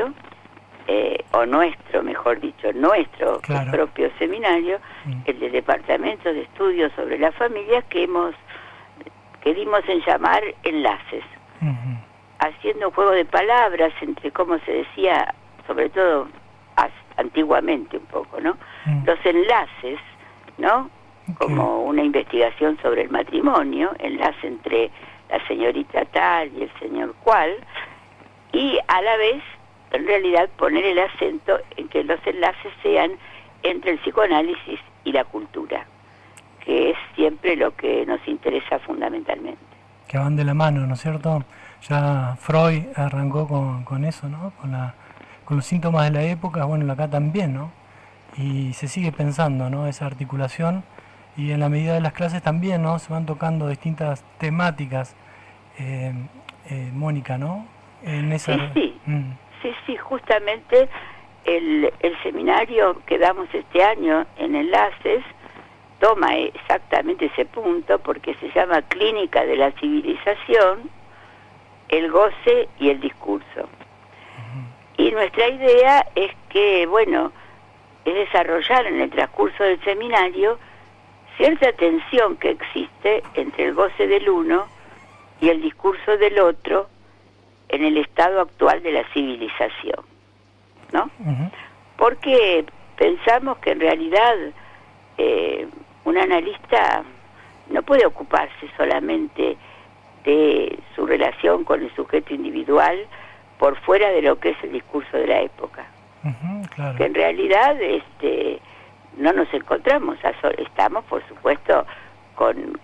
seminario, o nuestro, mejor dicho, nuestro Claro. propio seminario, el del Departamento de Estudios sobre la Familia, que dimos en llamar Enlaces, haciendo un juego de palabras entre, como se decía, sobre todo antiguamente un poco, ¿no? Los enlaces, ¿no? Como una investigación sobre el matrimonio, enlace entre la señorita tal y el señor cual, y a la vez, en realidad, poner el acento en que los enlaces sean entre el psicoanálisis y la cultura, que es siempre lo que nos interesa fundamentalmente. Que van de la mano, ¿no es cierto? Ya Freud arrancó con eso, ¿no? Con los síntomas de la época, bueno, acá también, ¿no? Y se sigue pensando, ¿no? Esa articulación, y en la medida de las clases también, ¿no? Se van tocando distintas temáticas, Mónica, ¿no? En esa... Sí, justamente el seminario que damos este año en Enlaces toma exactamente ese punto, porque se llama Clínica de la Civilización, el goce y el discurso. Y nuestra idea es que, bueno, es desarrollar en el transcurso del seminario cierta tensión que existe entre el goce del uno y el discurso del otro en el estado actual de la civilización, ¿no? Porque pensamos que en realidad un analista no puede ocuparse solamente de su relación con el sujeto individual por fuera de lo que es el discurso de la época. Claro. Que en realidad no nos encontramos, estamos por supuesto con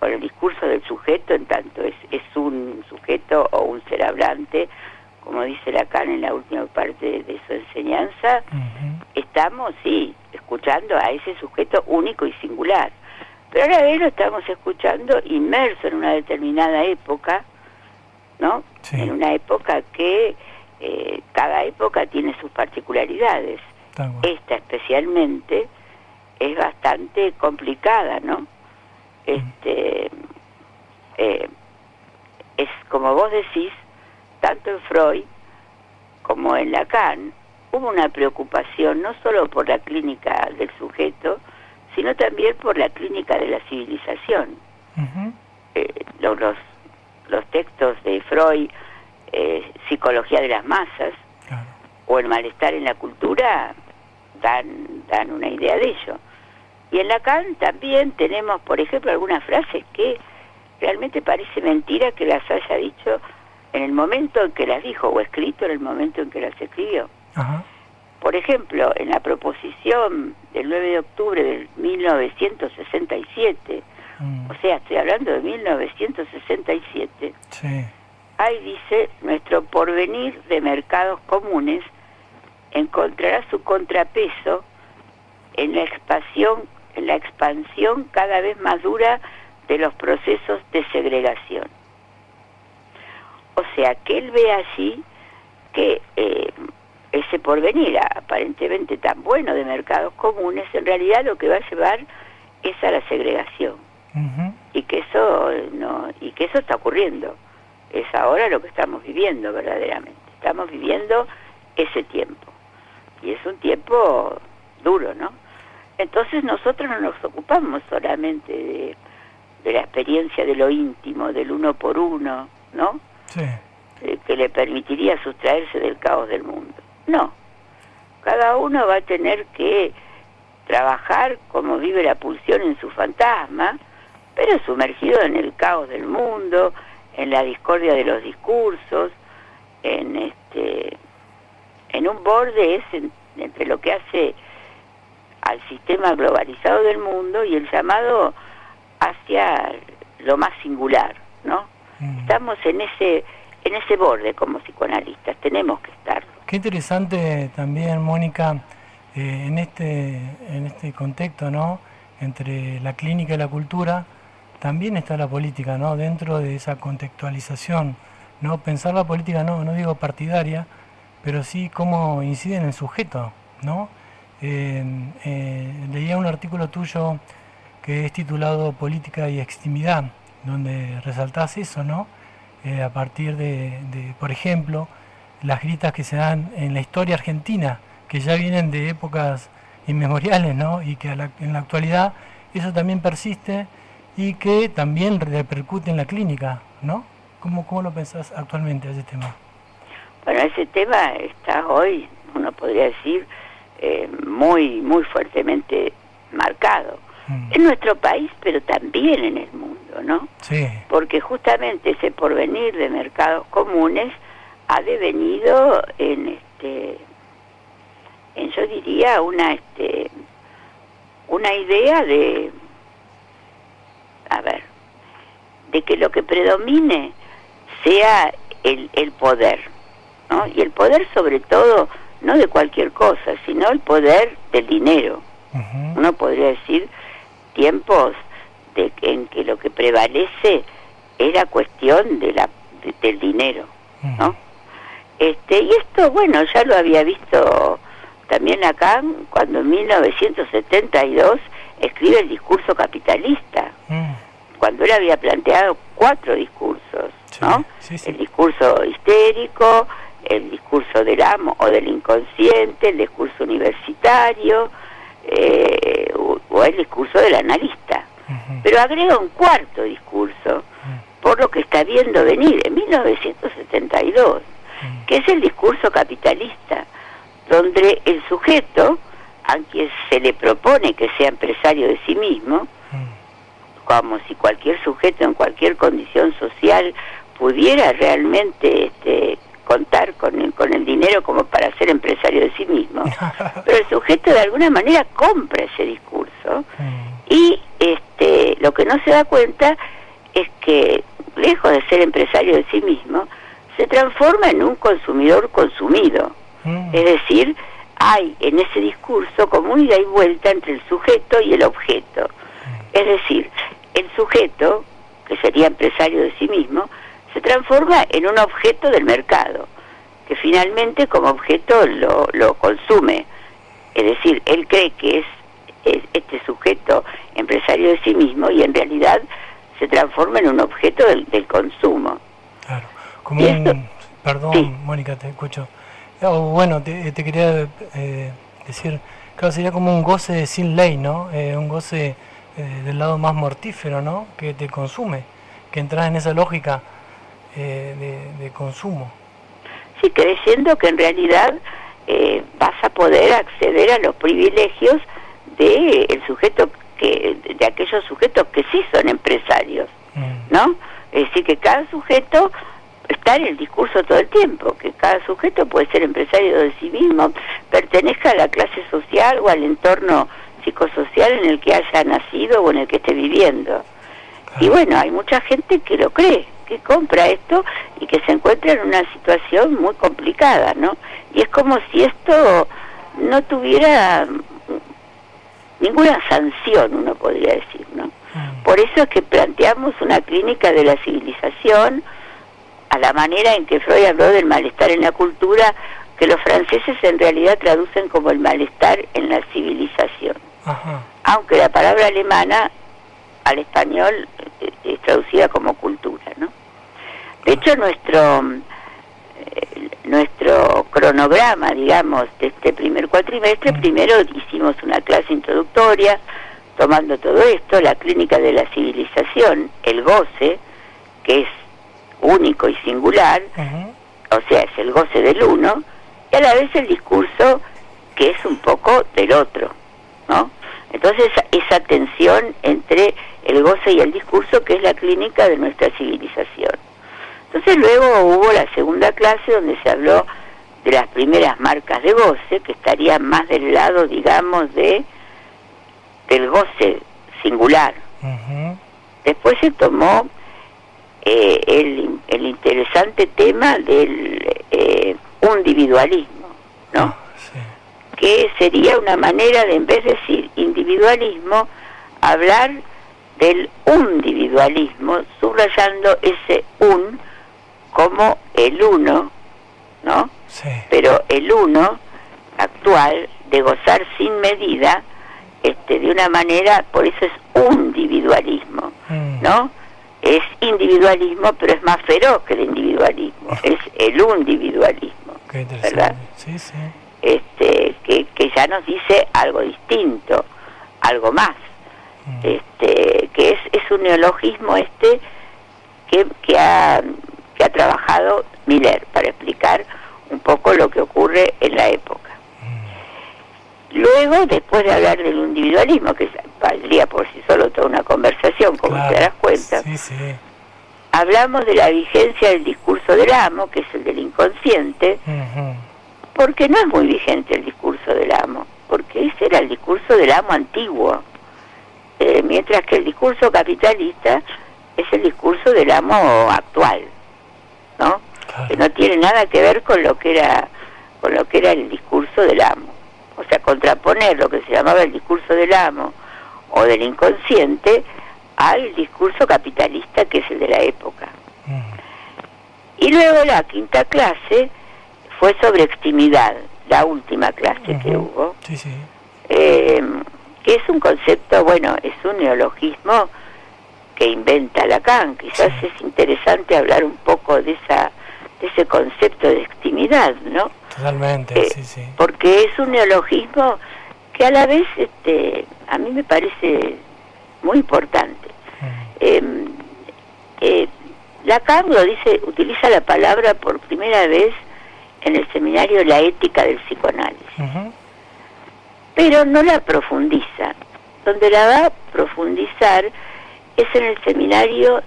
el discurso del sujeto, en tanto es un sujeto o un ser hablante, como dice Lacan en la última parte de su enseñanza. Estamos, sí, escuchando a ese sujeto único y singular, pero a la vez lo estamos escuchando inmerso en una determinada época, ¿no? Sí. En una época que cada época tiene sus particularidades. Esta especialmente es bastante complicada, ¿no? Es como vos decís, tanto en Freud como en Lacan hubo una preocupación no solo por la clínica del sujeto, sino también por la clínica de la civilización. Los textos de Freud, Psicología de las Masas, o El malestar en la cultura, dan una idea de ello. Y en Lacan también tenemos, por ejemplo, algunas frases que realmente parece mentira que las haya dicho en el momento en que las dijo, o escrito en el momento en que las escribió. Por ejemplo, en la proposición del 9 de octubre de 1967, o sea, estoy hablando de 1967, ahí dice: nuestro porvenir de mercados comunes encontrará su contrapeso en la expansión cada vez más dura de los procesos de segregación. O sea, que él ve allí que ese porvenir aparentemente tan bueno de mercados comunes, en realidad lo que va a llevar es a la segregación. Y que eso está ocurriendo. Es ahora lo que estamos viviendo verdaderamente. Estamos viviendo ese tiempo. Y es un tiempo duro, ¿no? Entonces nosotros no nos ocupamos solamente de la experiencia de lo íntimo, del uno por uno, ¿no? Que le permitiría sustraerse del caos del mundo. No. Cada uno va a tener que trabajar como vive la pulsión en su fantasma, pero sumergido en el caos del mundo, en la discordia de los discursos, en un borde entre lo que hace al sistema globalizado del mundo y el llamado hacia lo más singular, ¿no? Estamos en ese borde como psicoanalistas, tenemos que estarlo. Qué interesante también, Mónica, en este contexto, ¿no? Entre la clínica y la cultura, también está la política, ¿no? Dentro de esa contextualización, ¿no? Pensar la política, no digo partidaria, pero sí cómo incide en el sujeto, ¿no? Leía un artículo tuyo que es titulado Política y Extimidad, donde resaltás eso, ¿no? A partir de, por ejemplo, las grietas que se dan en la historia argentina, que ya vienen de épocas inmemoriales, ¿no? Y que en la actualidad eso también persiste y que también repercute en la clínica, ¿no? ¿Cómo lo pensás actualmente ese tema? Bueno, ese tema está hoy, uno podría decir, muy fuertemente marcado. En nuestro país, pero también en el mundo, ¿no? Sí. Porque justamente ese porvenir de mercados comunes ha devenido en yo diría una idea de que lo que predomine sea el poder, ¿no? Y el poder sobre todo no de cualquier cosa, sino el poder del dinero. Uh-huh. Uno podría decir tiempos en que lo que prevalece era cuestión del dinero, ¿no? Uh-huh. Y esto, bueno, ya lo había visto también Lacan cuando en 1972 escribe el discurso capitalista, cuando él había planteado 4 discursos, ¿no? Sí, sí. El discurso histérico, el discurso del amo o del inconsciente, el discurso universitario, o el discurso del analista. Uh-huh. Pero agrega un 4º discurso, por lo que está viendo venir en 1972, que es el discurso capitalista, donde el sujeto, a quien se le propone que sea empresario de sí mismo, como si cualquier sujeto en cualquier condición social pudiera realmente contar con el dinero como para ser empresario de sí mismo, pero el sujeto de alguna manera compra ese discurso y lo que no se da cuenta es que lejos de ser empresario de sí mismo se transforma en un consumidor consumido. Es decir, hay en ese discurso como una ida y vuelta entre el sujeto y el objeto. Es decir, el sujeto, que sería empresario de sí mismo, se transforma en un objeto del mercado, que finalmente como objeto lo consume. Es decir, él cree que es este sujeto empresario de sí mismo y en realidad se transforma en un objeto del consumo. Claro, como perdón, sí. Mónica, te escucho. Bueno, te quería decir, claro, sería como un goce sin ley, ¿no? Un goce del lado más mortífero, ¿no? Que te consume, que entras en esa lógica de consumo. Sí, creyendo que en realidad vas a poder acceder a los privilegios de aquellos sujetos que sí son empresarios, ¿no? Es decir, que cada sujeto está en el discurso todo el tiempo, que cada sujeto puede ser empresario de sí mismo, pertenezca a la clase social o al entorno psicosocial en el que haya nacido o en el que esté viviendo. Y bueno, hay mucha gente que lo cree, que compra esto y que se encuentra en una situación muy complicada, ¿no? Y es como si esto no tuviera ninguna sanción, uno podría decir, ¿no? Por eso es que planteamos una clínica de la civilización, a la manera en que Freud habló del malestar en la cultura, que los franceses en realidad traducen como el malestar en la civilización. Ajá. Aunque la palabra alemana al español es traducida como cultura, ¿no? De hecho, nuestro cronograma, digamos, de este primer cuatrimestre, primero hicimos una clase introductoria, tomando todo esto, la clínica de la civilización, el goce, que es único y singular, o sea, es el goce del uno, y a la vez el discurso que es un poco del otro, ¿no? Entonces, esa tensión entre el goce y el discurso, que es la clínica de nuestra civilización. Entonces luego hubo la segunda clase donde se habló de las primeras marcas de goce, que estarían más del lado, digamos, del goce singular. Después se tomó el interesante tema del individualismo, ¿no? Sí. Que sería una manera de, en vez de decir individualismo, hablar del individualismo, subrayando ese como el uno, ¿no? Sí. Pero el uno actual, de gozar sin medida, de una manera, por eso es individualismo, ¿no? Es individualismo, pero es más feroz que el individualismo, es el individualismo. Qué interesante. ¿Verdad? Sí, sí. Que ya nos dice algo distinto, algo más. Que es un neologismo que ha trabajado Miller para explicar un poco lo que ocurre en la época. Luego, después de hablar del individualismo, que valdría por sí solo toda una conversación, como te darás cuenta, sí, sí, hablamos de la vigencia del discurso del amo, que es el del inconsciente, porque no es muy vigente el discurso del amo, porque ese era el discurso del amo antiguo, mientras que el discurso capitalista es el discurso del amo actual, ¿no? Claro. Que no tiene nada que ver con lo que era el discurso del amo. O sea, contraponer lo que se llamaba el discurso del amo o del inconsciente al discurso capitalista, que es el de la época. Y luego la quinta clase fue sobre extimidad, la última clase que hubo, sí, sí. Que es un concepto, bueno, es un neologismo que inventa Lacan. Quizás es interesante hablar un poco de ese concepto de extimidad, ¿no? Totalmente, sí, sí. Porque es un neologismo que a la vez a mí me parece muy importante. Lacan lo dice, utiliza la palabra por primera vez en el seminario La ética del psicoanálisis, pero no la profundiza. Donde la va a profundizar es en el seminario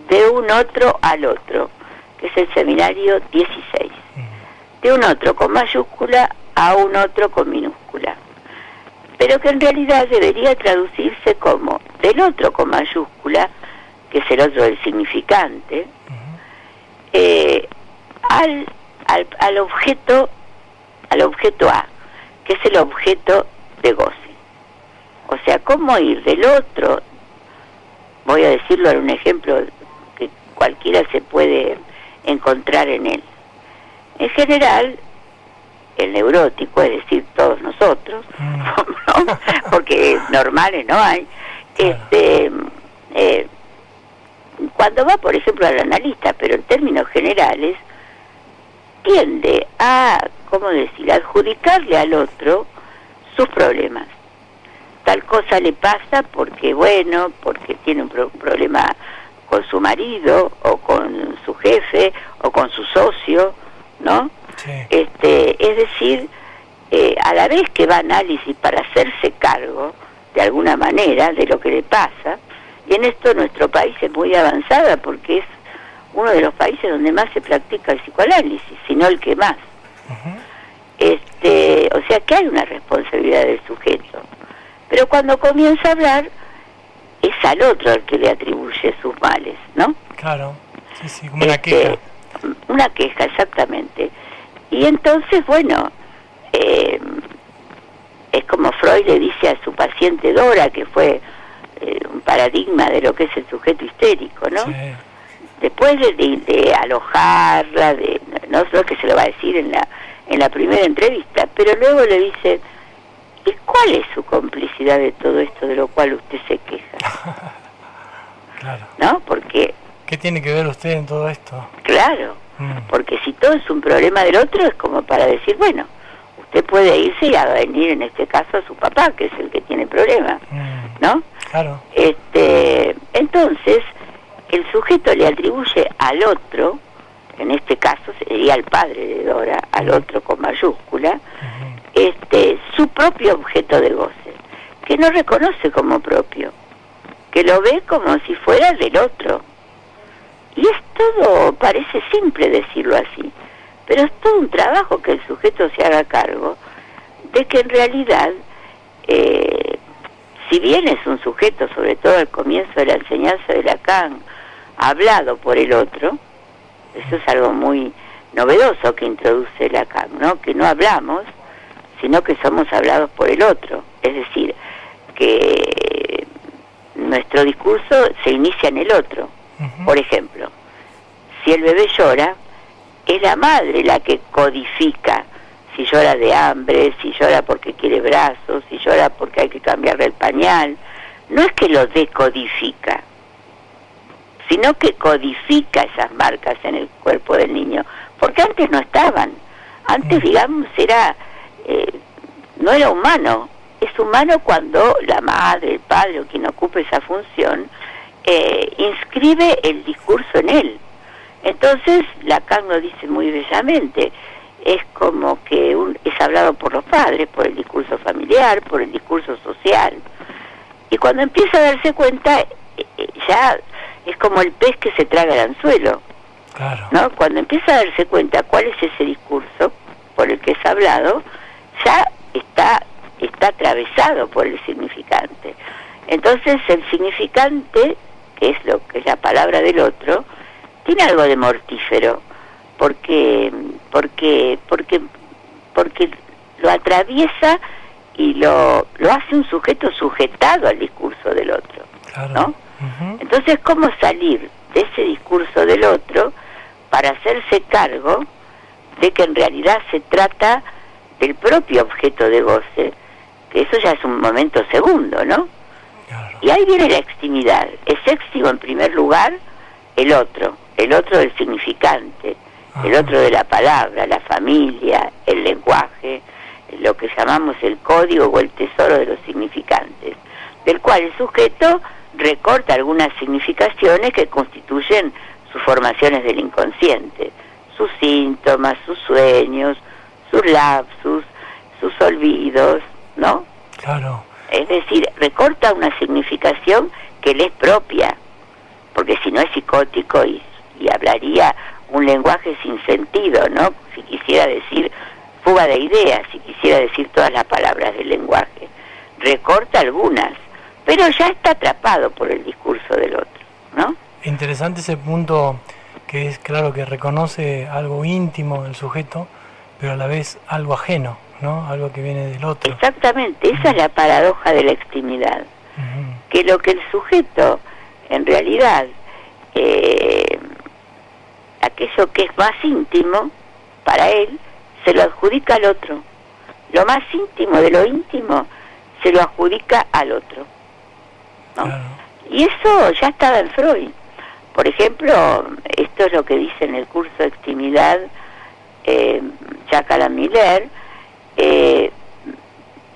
De un otro al otro, que es el seminario 16. De un otro con mayúscula a un otro con minúscula, pero que en realidad debería traducirse como del otro con mayúscula, que es el otro del significante, al objeto A, que es el objeto de goce. O sea, cómo ir del otro, voy a decirlo en un ejemplo que cualquiera se puede encontrar en él. En general, el neurótico, es decir, todos nosotros, ¿no? Porque normales no hay, cuando va, por ejemplo, al analista, pero en términos generales, tiende a, ¿cómo decir?, adjudicarle al otro sus problemas. Tal cosa le pasa porque, bueno, porque tiene un problema con su marido, o con su jefe, o con su socio, ¿no? Sí. Es decir, a la vez que va a análisis para hacerse cargo, de alguna manera, de lo que le pasa, y en esto nuestro país es muy avanzada porque es uno de los países donde más se practica el psicoanálisis, si no el que más. O sea que hay una responsabilidad del sujeto. Pero cuando comienza a hablar, es al otro al que le atribuye sus males, ¿no? Claro, sí, sí, como una queja. Una queja, exactamente. Y entonces, bueno, es como Freud le dice a su paciente Dora, que fue un paradigma de lo que es el sujeto histérico, ¿no? Sí. Después de alojarla, no es lo que se lo va a decir en la primera entrevista, pero luego le dice, ¿y cuál es su complicidad de todo esto de lo cual usted se queja? Claro. ¿No? Porque... ¿Qué tiene que ver usted en todo esto? Claro, porque si todo es un problema del otro, es como para decir, bueno, usted puede irse y a venir en este caso a su papá, que es el que tiene problemas, ¿no? Claro. Entonces, el sujeto le atribuye al otro, en este caso sería al padre de Dora, al otro con mayúscula, su propio objeto de goce, que no reconoce como propio, que lo ve como si fuera del otro. Y es todo, parece simple decirlo así, pero es todo un trabajo que el sujeto se haga cargo de que en realidad, si bien es un sujeto, sobre todo al comienzo de la enseñanza de Lacan, hablado por el otro, eso es algo muy novedoso que introduce Lacan, ¿no? Que no hablamos, sino que somos hablados por el otro. Es decir, que nuestro discurso se inicia en el otro. Por ejemplo, si el bebé llora, es la madre la que codifica si llora de hambre, si llora porque quiere brazos, si llora porque hay que cambiarle el pañal. No es que lo decodifica, sino que codifica esas marcas en el cuerpo del niño, porque antes no estaban. Antes, digamos, no era humano. Es humano cuando la madre, el padre o quien ocupe esa función inscribe el discurso en él. Entonces, Lacan lo dice muy bellamente, es como que es hablado por los padres, por el discurso familiar, por el discurso social. Y cuando empieza a darse cuenta, ya es como el pez que se traga el anzuelo. Claro. ¿No? Cuando empieza a darse cuenta cuál es ese discurso por el que es hablado, ya está atravesado por el significante. Entonces, el significante, que es lo que es la palabra del otro, tiene algo de mortífero, porque lo atraviesa y lo hace un sujeto sujetado al discurso del otro, claro. ¿no? Uh-huh. Entonces, ¿cómo salir de ese discurso del otro para hacerse cargo de que en realidad se trata del propio objeto de goce? Que eso ya es un momento segundo, ¿no? Claro. Y ahí viene la extimidad. Es extimo en primer lugar el otro del significante, ajá, el otro de la palabra, la familia, el lenguaje, lo que llamamos el código o el tesoro de los significantes, del cual el sujeto recorta algunas significaciones que constituyen sus formaciones del inconsciente, sus síntomas, sus sueños, sus lapsus, sus olvidos, ¿no? Claro. Es decir, recorta una significación que le es propia, porque si no es psicótico y hablaría un lenguaje sin sentido, ¿no? Si quisiera decir fuga de ideas, si quisiera decir todas las palabras del lenguaje. Recorta algunas, pero ya está atrapado por el discurso del otro, ¿no? Interesante ese punto, que es claro que reconoce algo íntimo del sujeto, pero a la vez algo ajeno, ¿no? Algo que viene del otro. Exactamente, esa es la paradoja de la extimidad. Que lo que el sujeto, en realidad, aquello que es más íntimo para él, se lo adjudica al otro. Lo más íntimo de lo íntimo se lo adjudica al otro, ¿no? Claro. Y eso ya estaba en Freud. Por ejemplo, esto es lo que dice en el curso de extimidad Jacques Alain Miller,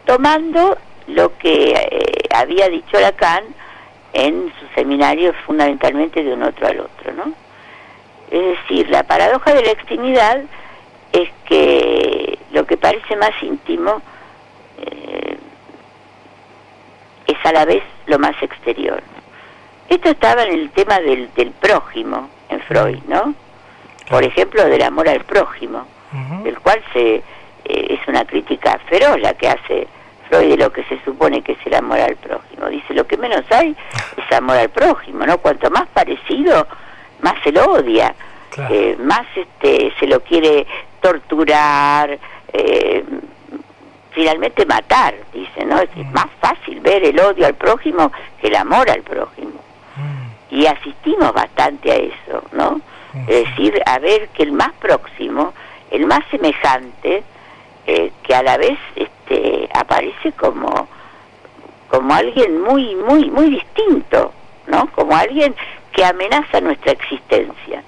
tomando lo que había dicho Lacan en sus seminarios, fundamentalmente de un otro al otro, ¿no? Es decir, la paradoja de la extimidad es que lo que parece más íntimo es a la vez lo más exterior. Esto estaba en el tema del prójimo en Freud, ¿no? Por ejemplo, del amor al prójimo, del cual es una crítica feroz la que hace Freud de lo que se supone que es el amor al prójimo. Dice, lo que menos hay es amor al prójimo, ¿no? Cuanto más parecido, más se lo odia, claro. Más se lo quiere torturar, finalmente matar, dice, ¿no? Es más fácil ver el odio al prójimo que el amor al prójimo. Y asistimos bastante a eso, ¿no? Es decir, a ver que el más próximo, el más semejante, que a la vez aparece como alguien muy muy muy distinto, ¿no? Como alguien que amenaza nuestra existencia.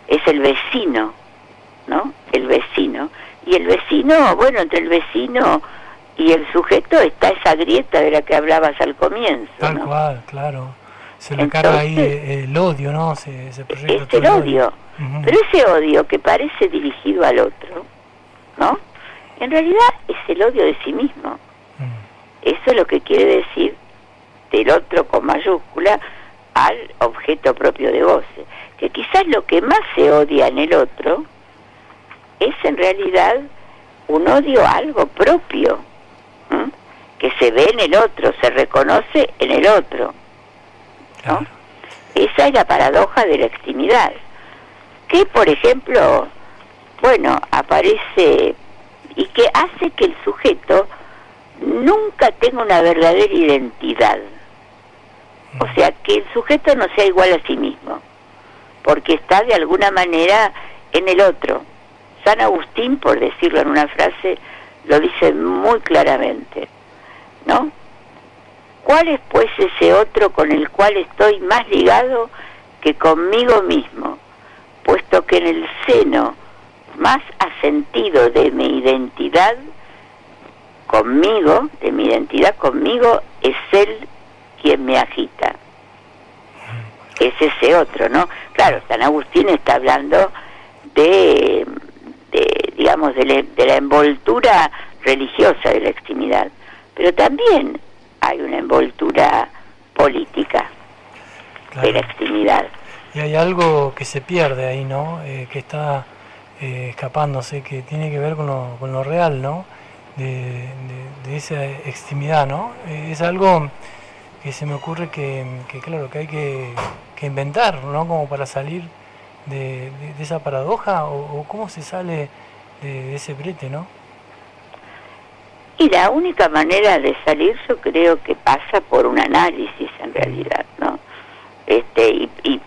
Es el vecino, ¿no? El vecino. Y el vecino, bueno, entre el vecino y el sujeto está esa grieta de la que hablabas al comienzo, Tal ¿no? cual, claro. Se le carga ahí el odio, ¿no? Se proyecta es el odio. Pero ese odio que parece dirigido al otro, ¿no? En realidad es el odio de sí mismo. Eso es lo que quiere decir del otro con mayúscula al objeto propio de goce. Que quizás lo que más se odia en el otro es en realidad un odio a algo propio, que se ve en el otro, se reconoce en el otro, ¿no? Claro. Esa es la paradoja de la extimidad, que por ejemplo, bueno, aparece y que hace que el sujeto nunca tenga una verdadera identidad. O sea, que el sujeto no sea igual a sí mismo, porque está de alguna manera en el otro. San Agustín, por decirlo en una frase, lo dice muy claramente, ¿no? ¿Cuál es pues ese otro con el cual estoy más ligado que conmigo mismo? Puesto que en el seno más asentido de mi identidad conmigo, es él quien me agita. Es ese otro, ¿no? Claro, San Agustín está hablando de digamos, de la envoltura religiosa de la extimidad, pero también hay una envoltura política, claro, de la extimidad. Y hay algo que se pierde ahí, ¿no? Que está escapándose, que tiene que ver con lo real, ¿no? De esa extimidad, ¿no? Es algo que se me ocurre que claro, que hay que inventar, ¿no? Como para salir de esa paradoja, o cómo se sale de ese brete, ¿no? Y la única manera de salir, yo creo que pasa por un análisis, en realidad, ¿no? Y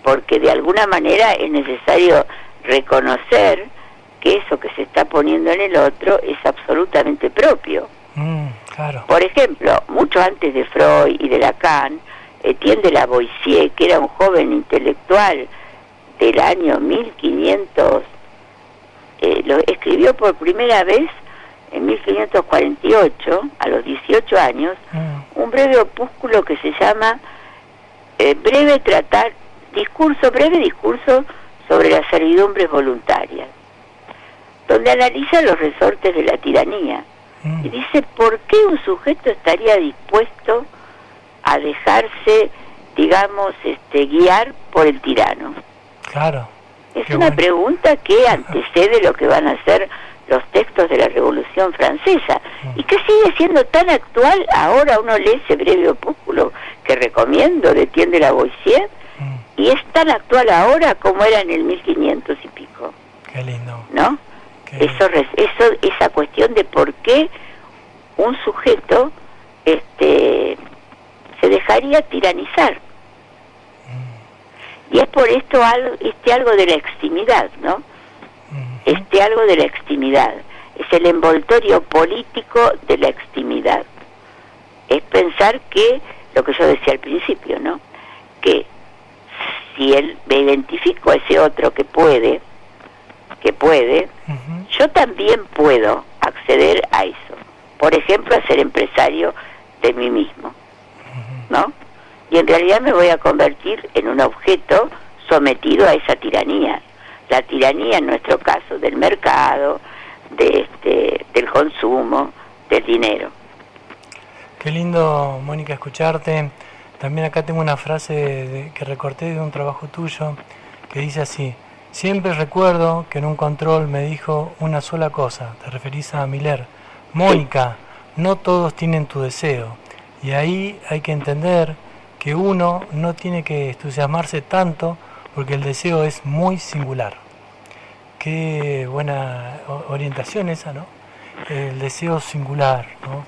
porque de alguna manera es necesario reconocer que eso que se está poniendo en el otro es absolutamente propio. Claro. Por ejemplo, mucho antes de Freud y de Lacan, Etienne de Lavoisier, que era un joven intelectual del año 1500, lo escribió por primera vez en 1548, a los 18 años, un breve opúsculo que se llama breve discurso sobre las servidumbres voluntarias, donde analiza los resortes de la tiranía y dice por qué un sujeto estaría dispuesto a dejarse, digamos, guiar por el tirano. Claro. Es una pregunta que antecede lo que van a ser los textos de la Revolución Francesa y que sigue siendo tan actual. Ahora uno lee ese breve opúsculo que recomiendo de Etienne de Lavoisier y es tan actual ahora como era en el 1500 y pico. Qué lindo. ¿No? Esa cuestión de por qué un sujeto se dejaría tiranizar. Y es por esto algo de la extimidad, ¿no? Algo de la extimidad. Es el envoltorio político de la extimidad. Es pensar que, lo que yo decía al principio, ¿no? Que si él me identifico a ese otro que puede, yo también puedo acceder a eso. Por ejemplo, a ser empresario de mí mismo, ¿no? Y en realidad me voy a convertir en un objeto sometido a esa tiranía. La tiranía, en nuestro caso, del mercado, del consumo, del dinero. Qué lindo, Mónica, escucharte. También acá tengo una frase que recorté de un trabajo tuyo que dice así: siempre recuerdo que en un control me dijo una sola cosa, te referís a Miller: Mónica, no todos tienen tu deseo. Y ahí hay que entender que uno no tiene que entusiasmarse tanto porque el deseo es muy singular. Qué buena orientación esa, ¿no? El deseo singular, ¿no?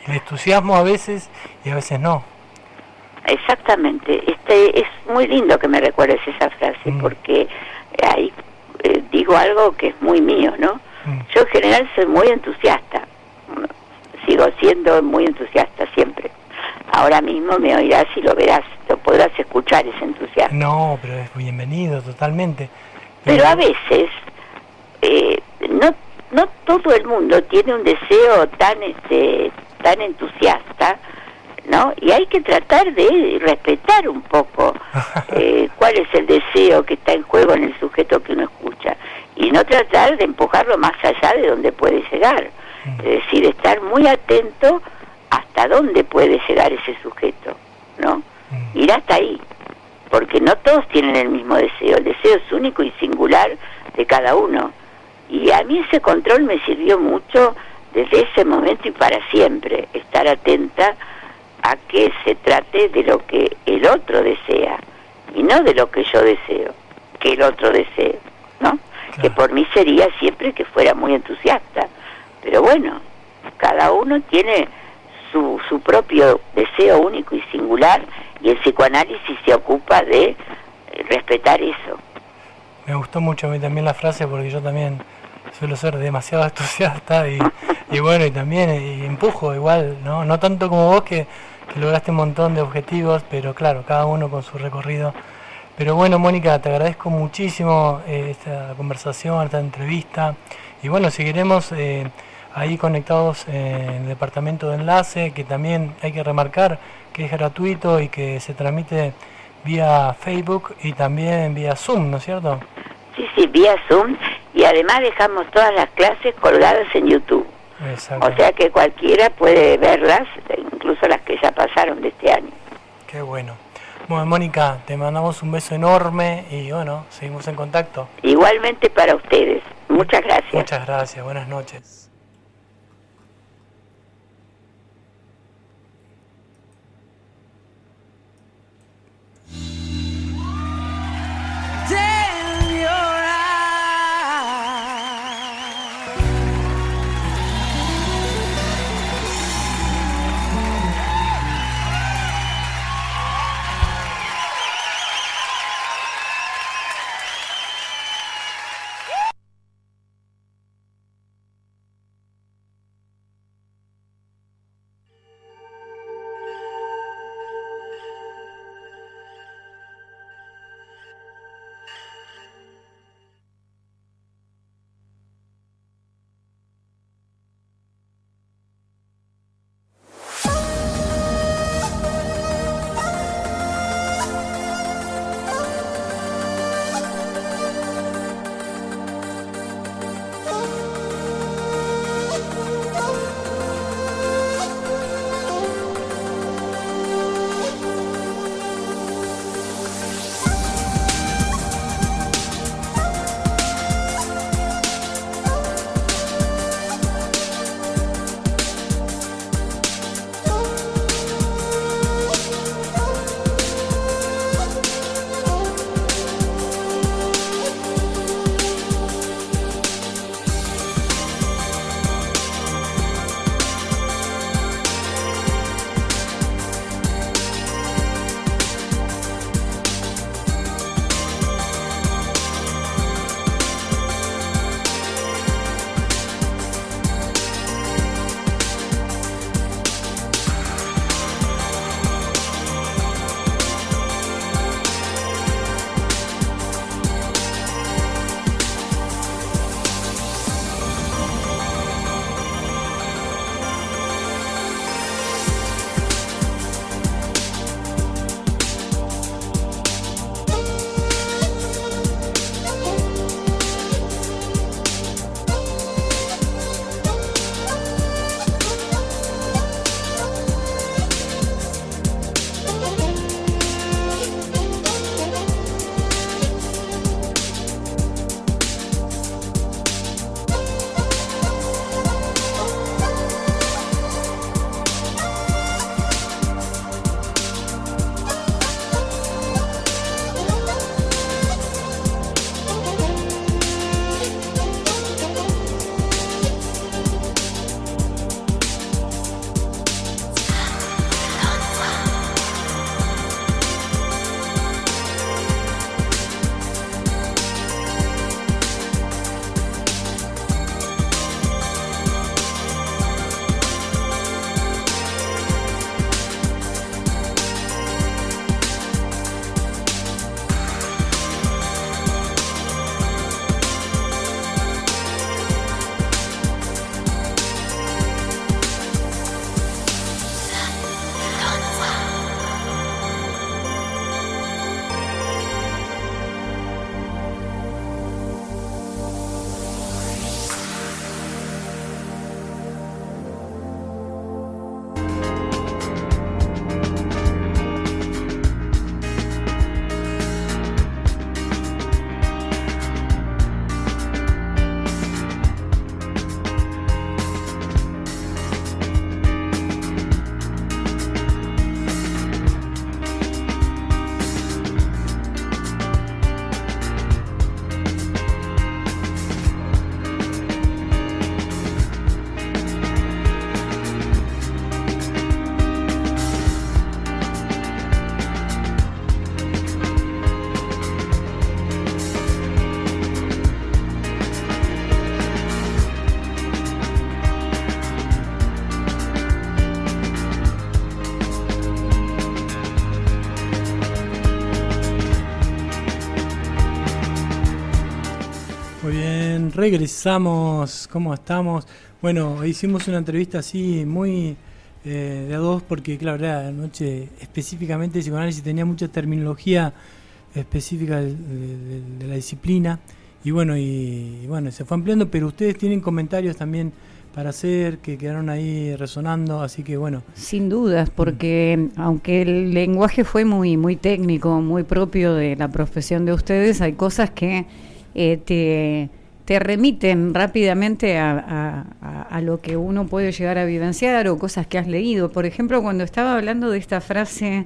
El entusiasmo a veces y a veces no. Exactamente. Es muy lindo que me recuerdes esa frase porque ahí digo algo que es muy mío, ¿no? Yo en general soy muy entusiasta. Sigo siendo muy entusiasta siempre. Ahora mismo me oirás y lo verás, lo podrás escuchar ese entusiasmo. No, pero es bienvenido totalmente. Pero a veces no todo el mundo tiene un deseo tan entusiasta, ¿no? Y hay que tratar de respetar un poco cuál es el deseo que está en juego en el sujeto que uno escucha y no tratar de empujarlo más allá de donde puede llegar. Es decir, estar muy atento hasta dónde puede llegar ese sujeto, ¿no? Ir hasta ahí, porque no todos tienen el mismo deseo. El deseo es único y singular de cada uno. Y a mí ese control me sirvió mucho desde ese momento y para siempre, estar atenta a que se trate de lo que el otro desea y no de lo que yo deseo que el otro desee, ¿no? Claro. Que por mí sería siempre que fuera muy entusiasta, pero bueno, cada uno tiene su propio deseo único y singular y el psicoanálisis se ocupa de respetar eso. Me gustó mucho a mí también la frase porque yo también suelo ser demasiado entusiasta y bueno, y también empujo igual, no tanto como vos que lograste un montón de objetivos, pero claro, cada uno con su recorrido. Pero bueno, Mónica, te agradezco muchísimo esta conversación, esta entrevista. Y bueno, seguiremos ahí conectados en el departamento de enlace, que también hay que remarcar que es gratuito y que se transmite vía Facebook y también vía Zoom, ¿no es cierto? Sí, sí, vía Zoom, y además dejamos todas las clases colgadas en YouTube. Exacto. O sea que cualquiera puede verlas, incluso las que ya pasaron de este año. Qué bueno. Bueno, Mónica, te mandamos un beso enorme y bueno, seguimos en contacto. Igualmente para ustedes. Muchas gracias. Muchas gracias, buenas noches. regresamos. ¿Cómo estamos? Bueno, hicimos una entrevista así muy de a dos porque, claro, era anoche específicamente de psicoanálisis, tenía mucha terminología específica de la disciplina y bueno, se fue ampliando, pero ustedes tienen comentarios también para hacer que quedaron ahí resonando, así que bueno. Sin dudas, porque aunque el lenguaje fue muy, muy técnico, muy propio de la profesión de ustedes, hay cosas que te remiten rápidamente a lo que uno puede llegar a vivenciar o cosas que has leído. Por ejemplo, cuando estaba hablando de esta frase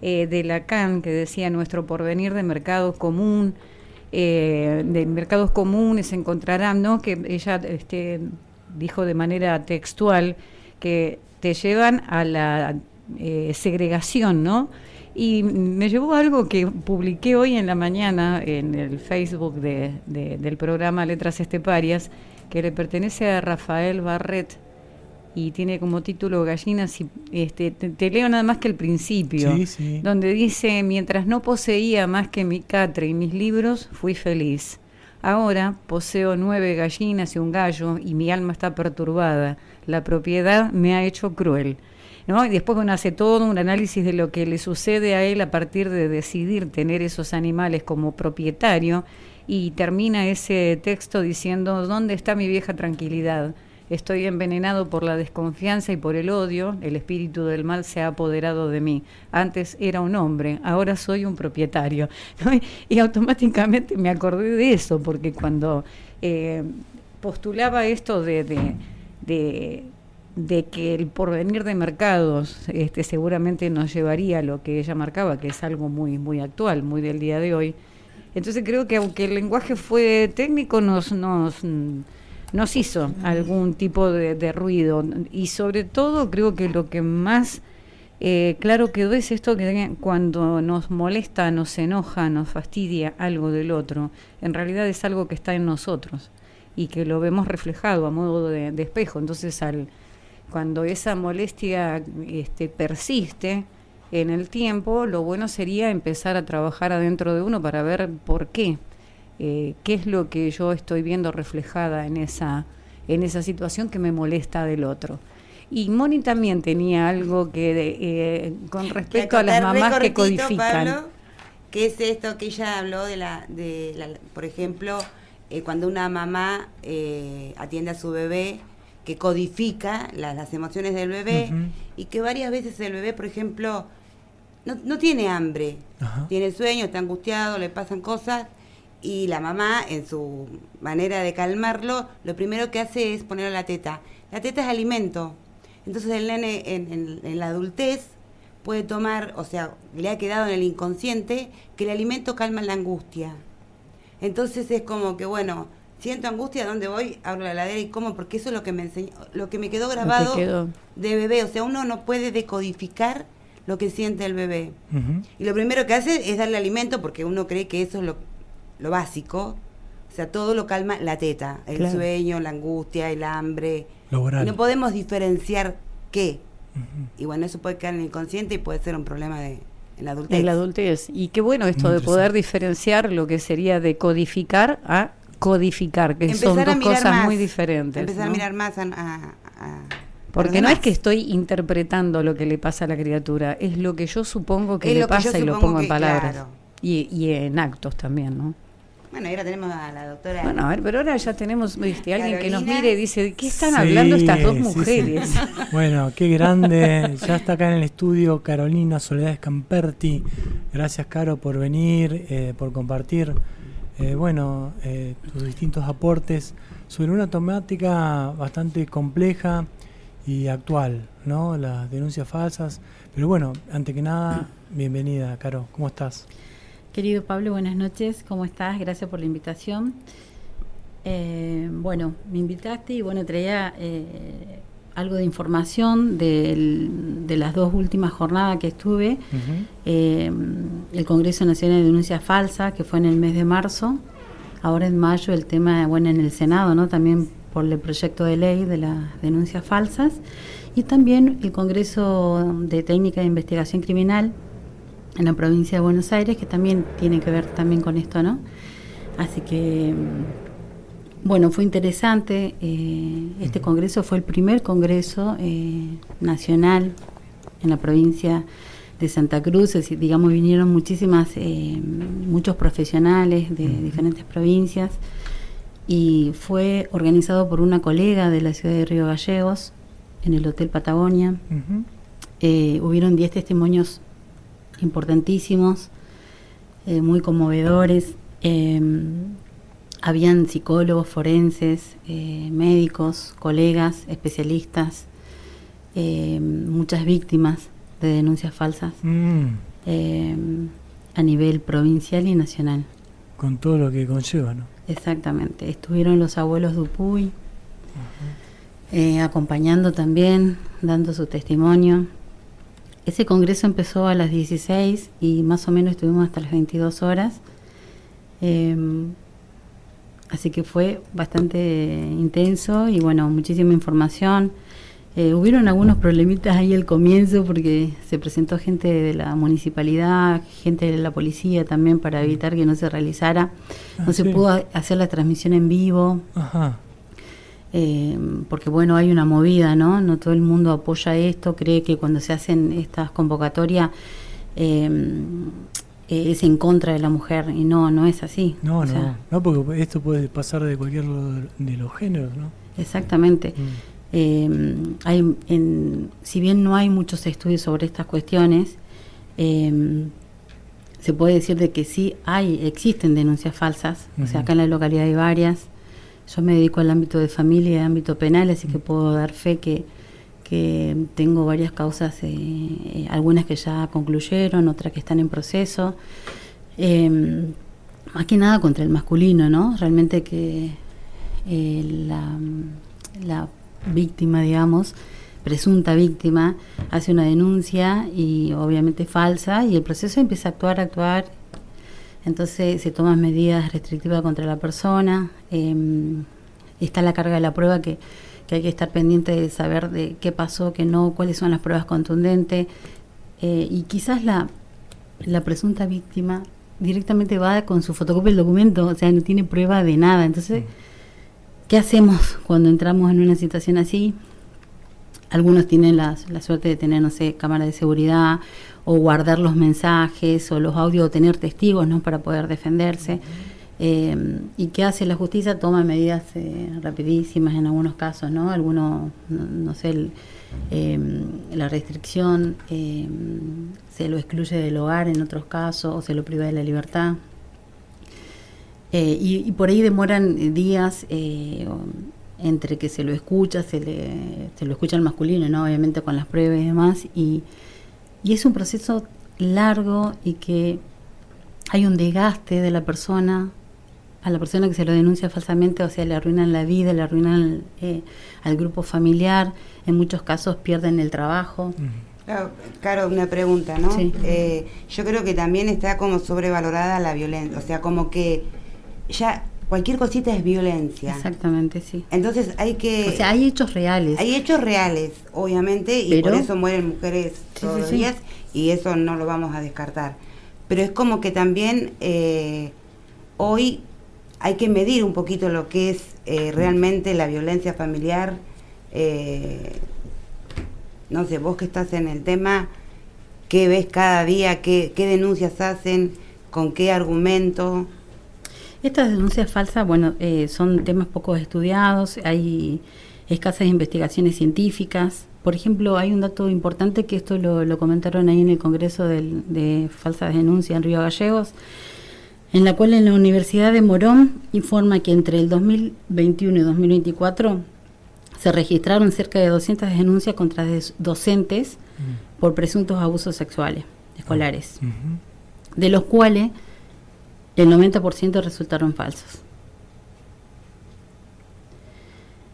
de Lacan que decía nuestro porvenir de mercados común, de mercados comunes se encontrarán, ¿no? Que ella dijo de manera textual que te llevan a la segregación, ¿no? Y me llevó a algo que publiqué hoy en la mañana en el Facebook del programa Letras Esteparias, que le pertenece a Rafael Barret y tiene como título Gallinas, y te leo nada más que el principio, sí. Donde dice: mientras no poseía más que mi catre y mis libros, fui feliz. Ahora poseo 9 gallinas y un gallo y mi alma está perturbada. La propiedad me ha hecho cruel, ¿no? Y después hace todo un análisis de lo que le sucede a él a partir de decidir tener esos animales como propietario, y termina ese texto diciendo: ¿dónde está mi vieja tranquilidad? Estoy envenenado por la desconfianza y por el odio, el espíritu del mal se ha apoderado de mí. Antes era un hombre, ahora soy un propietario, ¿no? Y automáticamente me acordé de eso, porque cuando postulaba esto de que el porvenir de mercados seguramente nos llevaría a lo que ella marcaba, que es algo muy, muy actual, muy del día de hoy. Entonces creo que aunque el lenguaje fue técnico, nos hizo algún tipo de ruido, y sobre todo creo que lo que más claro quedó es esto, que cuando nos molesta, nos enoja, nos fastidia algo del otro, en realidad es algo que está en nosotros y que lo vemos reflejado a modo de espejo. Entonces cuando esa molestia persiste en el tiempo, lo bueno sería empezar a trabajar adentro de uno para ver por qué. ¿Qué es lo que yo estoy viendo reflejada en esa situación que me molesta del otro? Y Moni también tenía algo que con respecto a las mamás que codifican. Pablo, que es esto que ella habló por ejemplo, cuando una mamá atiende a su bebé, que codifica las emociones del bebé, uh-huh, y que varias veces el bebé, por ejemplo, no tiene hambre, uh-huh, tiene sueño, está angustiado, le pasan cosas. Y la mamá, en su manera de calmarlo, lo primero que hace es ponerle la teta. La teta es alimento. Entonces el nene en la adultez puede tomar, o sea, le ha quedado en el inconsciente que el alimento calma la angustia. Entonces es como que, bueno, siento angustia, ¿dónde voy? Abro la heladera y como, porque eso es lo que me enseñó, lo que me quedó grabado de bebé. O sea, uno no puede decodificar lo que siente el bebé. Uh-huh. Y lo primero que hace es darle alimento, porque uno cree que eso es lo básico. O sea, todo lo calma la teta, el sueño, la angustia, el hambre. Y no podemos diferenciar qué. Uh-huh. Y bueno, eso puede quedar en el inconsciente y puede ser un problema en la adultez. En la adultez. Y qué bueno esto de poder diferenciar lo que sería de codificar a codificar, que son dos cosas muy diferentes. Empezar, ¿no?, a mirar más porque no es que estoy interpretando lo que le pasa a la criatura, es lo que yo supongo que le pasa y lo pongo en palabras. Claro. Y en actos también, ¿no? Bueno, ahora tenemos a la doctora. Bueno, a ver, pero ahora ya tenemos alguien que nos mire y dice: ¿qué están hablando estas dos mujeres? Sí. Bueno, qué grande. Ya está acá en el estudio Carolina Soledad Scamperti. Gracias, Caro, por venir, por compartir tus distintos aportes sobre una temática bastante compleja y actual, ¿no? Las denuncias falsas. Pero bueno, antes que nada, bienvenida, Caro. ¿Cómo estás? Querido Pablo, buenas noches, ¿cómo estás? Gracias por la invitación. Me invitaste y traía algo de información de las dos últimas jornadas que estuve. Uh-huh. El Congreso Nacional de Denuncias Falsas, que fue en el mes de marzo. Ahora en mayo el tema, en el Senado, ¿no? También por el proyecto de ley de las denuncias falsas. Y también el Congreso de Técnica de Investigación Criminal en la provincia de Buenos Aires, que también tiene que ver también con esto, ¿no? Así que Bueno, fue interesante. Este congreso fue el primer congreso nacional en la provincia de Santa Cruz. Es decir, digamos, vinieron muchos profesionales de diferentes provincias y fue organizado por una colega de la ciudad de Río Gallegos en el Hotel Patagonia. Hubieron 10 testimonios importantísimos, muy conmovedores. Habían psicólogos, forenses, médicos, colegas, especialistas, muchas víctimas de denuncias falsas a nivel provincial y nacional. Con todo lo que conlleva, ¿no? Exactamente. Estuvieron los abuelos Dupuy, acompañando también, dando su testimonio. Ese congreso empezó a las 16 y más o menos estuvimos hasta las 22 horas. Así que fue bastante intenso y bueno, muchísima información. Hubieron algunos problemitas ahí al comienzo porque se presentó gente de la municipalidad, gente de la policía también para evitar que no se realizara. No se pudo hacer la transmisión en vivo. Porque bueno, hay una movida, ¿no? No todo el mundo apoya esto, cree que cuando se hacen estas convocatorias es en contra de la mujer y no es así. No, porque esto puede pasar de cualquier de los géneros, ¿no? Exactamente. Si bien no hay muchos estudios sobre estas cuestiones, se puede decir de que sí existen denuncias falsas. O sea, acá en la localidad hay varias. Yo me dedico al ámbito de familia y al ámbito penal, así que puedo dar fe que tengo varias causas, algunas que ya concluyeron, otras que están en proceso, más que nada contra el masculino, ¿no? Realmente que la víctima, digamos, presunta víctima, hace una denuncia y obviamente falsa, y el proceso empieza a actuar, entonces se toman medidas restrictivas contra la persona, está la carga de la prueba que hay que estar pendiente de saber de qué pasó, qué no, cuáles son las pruebas contundentes, y quizás la presunta víctima directamente va con su fotocopia del documento, o sea, no tiene prueba de nada. Entonces, ¿qué hacemos cuando entramos en una situación así? Algunos tienen la suerte de tener, no sé, cámara de seguridad, o guardar los mensajes o los audios, o tener testigos, ¿no?, para poder defenderse. ¿Y qué hace la justicia? Toma medidas rapidísimas en algunos casos, ¿no? Algunos, no sé, la restricción, se lo excluye del hogar en otros casos, o se lo priva de la libertad. Y por ahí demoran días entre que se lo escucha, se lo escucha al masculino, ¿no? Obviamente con las pruebas y demás, y es un proceso largo y que hay un desgaste de la persona, a la persona que se lo denuncia falsamente, o sea, le arruinan la vida, le arruinan al grupo familiar, en muchos casos pierden el trabajo. Claro, una pregunta, ¿no? Sí. Yo creo que también está como sobrevalorada la violencia, o sea, como que ya cualquier cosita es violencia. Exactamente, sí. Entonces hay que... O sea, hay hechos reales. Hay hechos reales, obviamente, y por eso mueren mujeres todos los días, y eso no lo vamos a descartar. Pero es como que también hoy hay que medir un poquito lo que es realmente la violencia familiar. No sé, vos que estás en el tema, ¿qué ves cada día? ¿Qué denuncias hacen? ¿Con qué argumento? Estas denuncias falsas, bueno, son temas poco estudiados, hay escasas investigaciones científicas. Por ejemplo, hay un dato importante que esto lo comentaron ahí en el Congreso de Falsas Denuncias en Río Gallegos, en la cual en la Universidad de Morón informa que entre el 2021 y 2024 se registraron cerca de 200 denuncias contra docentes por presuntos abusos sexuales escolares, de los cuales el 90% resultaron falsos.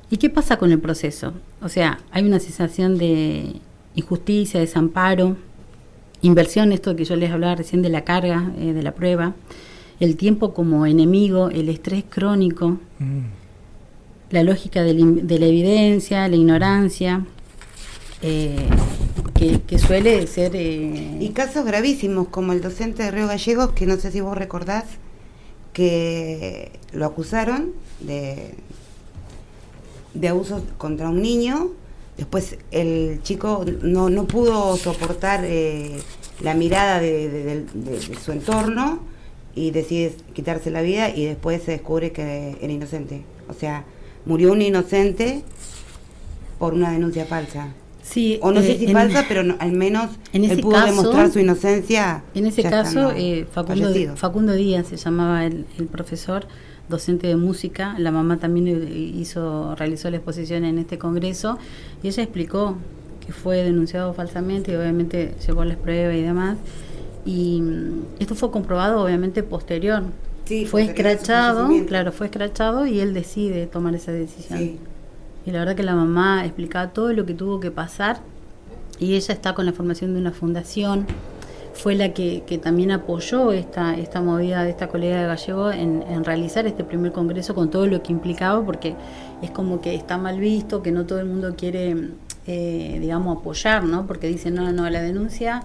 ¿Y qué pasa con el proceso? O sea, hay una sensación de injusticia, desamparo, inversión, esto que yo les hablaba recién de la carga, de la prueba, el tiempo como enemigo, el estrés crónico, la lógica de la evidencia, la ignorancia, que suele ser... Y casos gravísimos como el docente de Río Gallegos, que no sé si vos recordás, que lo acusaron de abuso contra un niño. Después el chico no pudo soportar la mirada de su entorno y decide quitarse la vida, y después se descubre que era inocente. O sea, murió un inocente por una denuncia falsa. Sí, o no sé si falsa, pero al menos él pudo demostrar su inocencia. En ese caso, Facundo Díaz se llamaba el profesor, docente de música. La mamá también realizó la exposición en este congreso, y ella explicó que fue denunciado falsamente y obviamente llevó las pruebas y demás. Y esto fue comprobado obviamente posterior. Sí, fue escrachado, y él decide tomar esa decisión. Sí. Y la verdad que la mamá explicaba todo lo que tuvo que pasar, y ella está con la formación de una fundación. Fue la que también apoyó esta movida de esta colega de Gallego en realizar este primer congreso, con todo lo que implicaba, porque es como que está mal visto, que no todo el mundo quiere, digamos, apoyar, ¿no? Porque dicen, no, la denuncia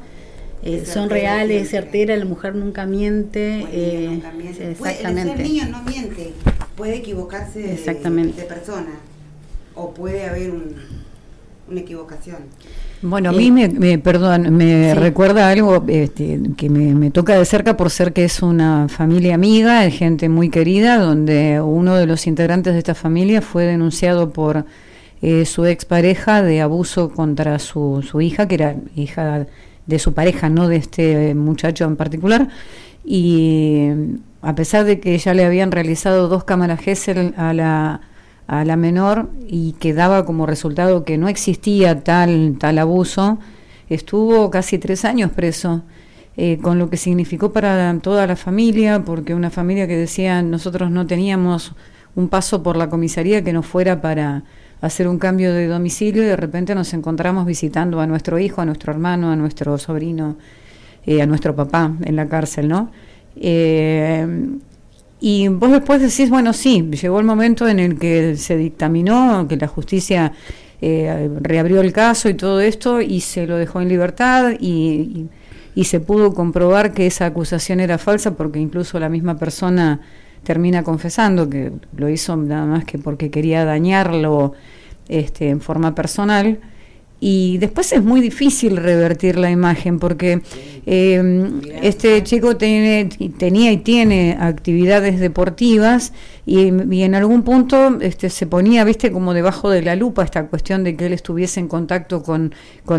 son reales, es certera, la mujer nunca miente. Nunca miente. Exactamente. El niño no miente, puede equivocarse de persona, o puede haber una equivocación. Bueno, a mí me recuerda algo que me toca de cerca, por ser que es una familia amiga, de gente muy querida, donde uno de los integrantes de esta familia fue denunciado por su expareja de abuso contra su hija, que era hija de su pareja, no de este muchacho en particular, y a pesar de que ya le habían realizado 2 cámaras Gesell a la menor, y que daba como resultado que no existía tal abuso, estuvo casi 3 años preso, con lo que significó para toda la familia, porque una familia que decía, nosotros no teníamos un paso por la comisaría que no fuera para hacer un cambio de domicilio, y de repente nos encontramos visitando a nuestro hijo, a nuestro hermano, a nuestro sobrino, a nuestro papá en la cárcel, ¿no? Y vos después decís, bueno, sí, llegó el momento en el que se dictaminó, que la justicia reabrió el caso y todo esto, y se lo dejó en libertad, y se pudo comprobar que esa acusación era falsa, porque incluso la misma persona termina confesando que lo hizo nada más que porque quería dañarlo en forma personal. Y después es muy difícil revertir la imagen, porque este chico tenía y tiene actividades deportivas, y en algún punto se ponía, como debajo de la lupa esta cuestión de que él estuviese en contacto con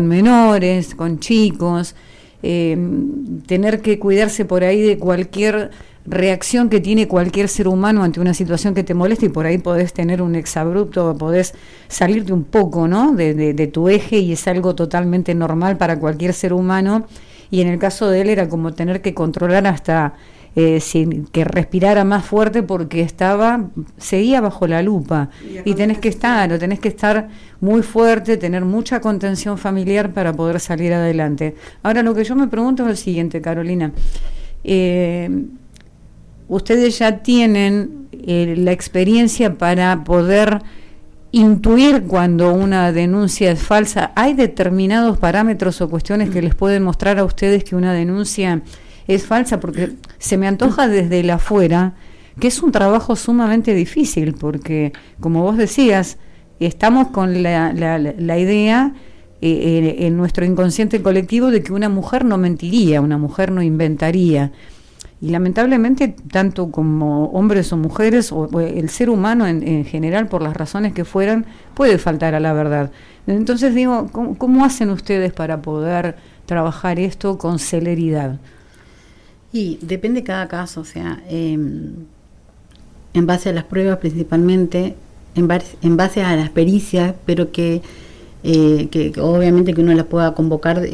menores, con chicos, tener que cuidarse por ahí de cualquier reacción que tiene cualquier ser humano ante una situación que te molesta, y por ahí podés tener un exabrupto, podés salirte un poco, ¿no?, de tu eje, y es algo totalmente normal para cualquier ser humano. Y en el caso de él era como tener que controlar hasta que respirara más fuerte, porque seguía bajo la lupa, y tenés que estar muy fuerte, tener mucha contención familiar para poder salir adelante. Ahora, lo que yo me pregunto es lo siguiente, Carolina. Ustedes ya tienen la experiencia para poder intuir cuando una denuncia es falsa. ¿Hay determinados parámetros o cuestiones que les pueden mostrar a ustedes que una denuncia es falsa? Porque se me antoja desde el afuera que es un trabajo sumamente difícil, porque, como vos decías, estamos con la idea en nuestro inconsciente colectivo de que una mujer no mentiría, una mujer no inventaría. Y lamentablemente, tanto como hombres o mujeres, o el ser humano en general, por las razones que fueran, puede faltar a la verdad. Entonces digo, ¿cómo hacen ustedes para poder trabajar esto con celeridad? Y depende de cada caso, o sea, en base a las pruebas principalmente, en base a las pericias, pero que obviamente que uno las pueda convocar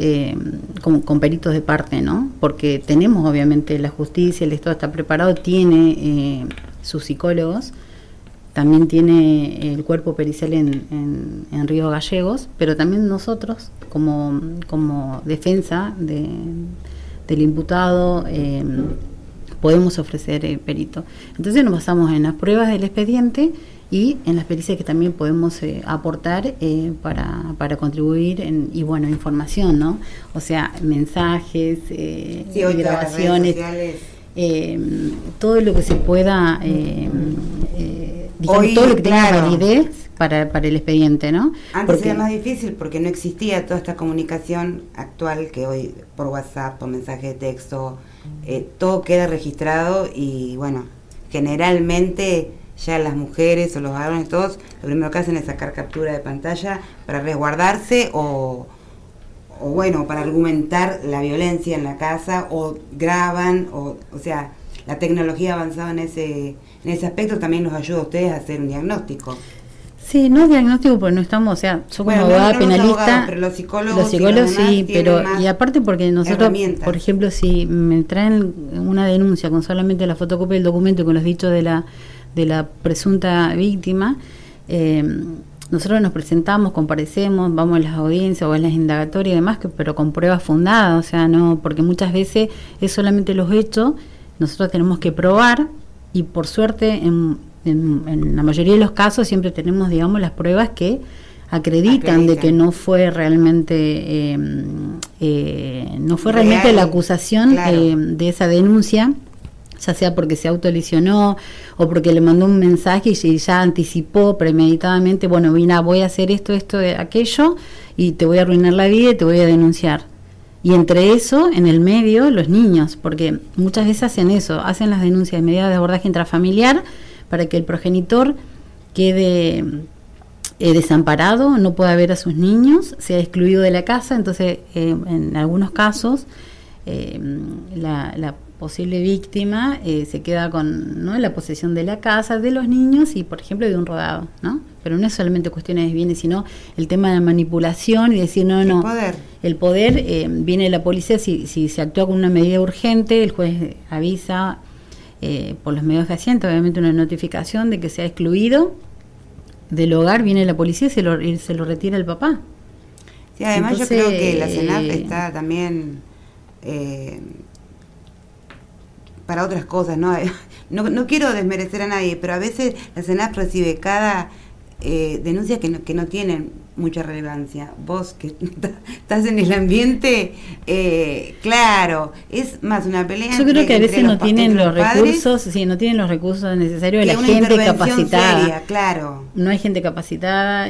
con peritos de parte, ¿no? Porque tenemos obviamente la justicia, el Estado está preparado, tiene sus psicólogos, también tiene el cuerpo pericial en Río Gallegos, pero también nosotros como defensa del imputado podemos ofrecer perito. Entonces nos basamos en las pruebas del expediente y en las pericias que también podemos aportar para contribuir y bueno, información, ¿no? O sea, mensajes, hoy grabaciones. todo lo que se pueda, digamos, todo lo que tenga validez para el expediente, ¿no? Antes era más difícil porque no existía toda esta comunicación actual que hoy por WhatsApp, por mensaje de texto, todo queda registrado y bueno, generalmente ya las mujeres o los varones todos, lo primero que hacen es sacar captura de pantalla para resguardarse o bueno, para argumentar la violencia en la casa, o graban, o sea, la tecnología avanzada en ese aspecto también nos ayuda a ustedes a hacer un diagnóstico. Sí, no es diagnóstico porque no estamos, o sea, yo como abogada penalista, abogados, pero los psicólogos sí, pero y aparte porque nosotros, por ejemplo, si me traen una denuncia con solamente la fotocopia del documento y con los dichos de la presunta víctima, nosotros nos presentamos, comparecemos, vamos a las audiencias o a las indagatorias y demás, pero con pruebas fundadas, o sea, no, porque muchas veces es solamente los hechos, nosotros tenemos que probar y por suerte en la mayoría de los casos siempre tenemos, digamos, las pruebas que acreditan de que no fue realmente la acusación de esa denuncia, ya sea porque se autolesionó o porque le mandó un mensaje y ya anticipó premeditadamente, bueno, voy a hacer esto, aquello, y te voy a arruinar la vida y te voy a denunciar. Y entre eso, en el medio, los niños, porque muchas veces hacen las denuncias de medidas de abordaje intrafamiliar para que el progenitor quede desamparado, no pueda ver a sus niños, sea excluido de la casa. Entonces, en algunos casos, la posible víctima se queda con, ¿no?, la posesión de la casa, de los niños y, por ejemplo, de un rodado, ¿no? Pero no es solamente cuestiones de bienes, sino el tema de la manipulación y decir, el poder, viene la policía, si se actúa con una medida urgente, el juez avisa por los medios fehacientes, obviamente una notificación de que se ha excluido del hogar, viene la policía y se lo retira el papá. Sí, además entonces, yo creo que la CENAF está también para otras cosas, ¿no? No quiero desmerecer a nadie, pero a veces la CENAF recibe cada denuncia que no tienen mucha relevancia. Vos que estás en el ambiente, claro, es más una pelea. Yo creo que a veces no tienen los recursos, no tienen los recursos necesarios de la gente capacitada. Seria, claro. No hay gente capacitada,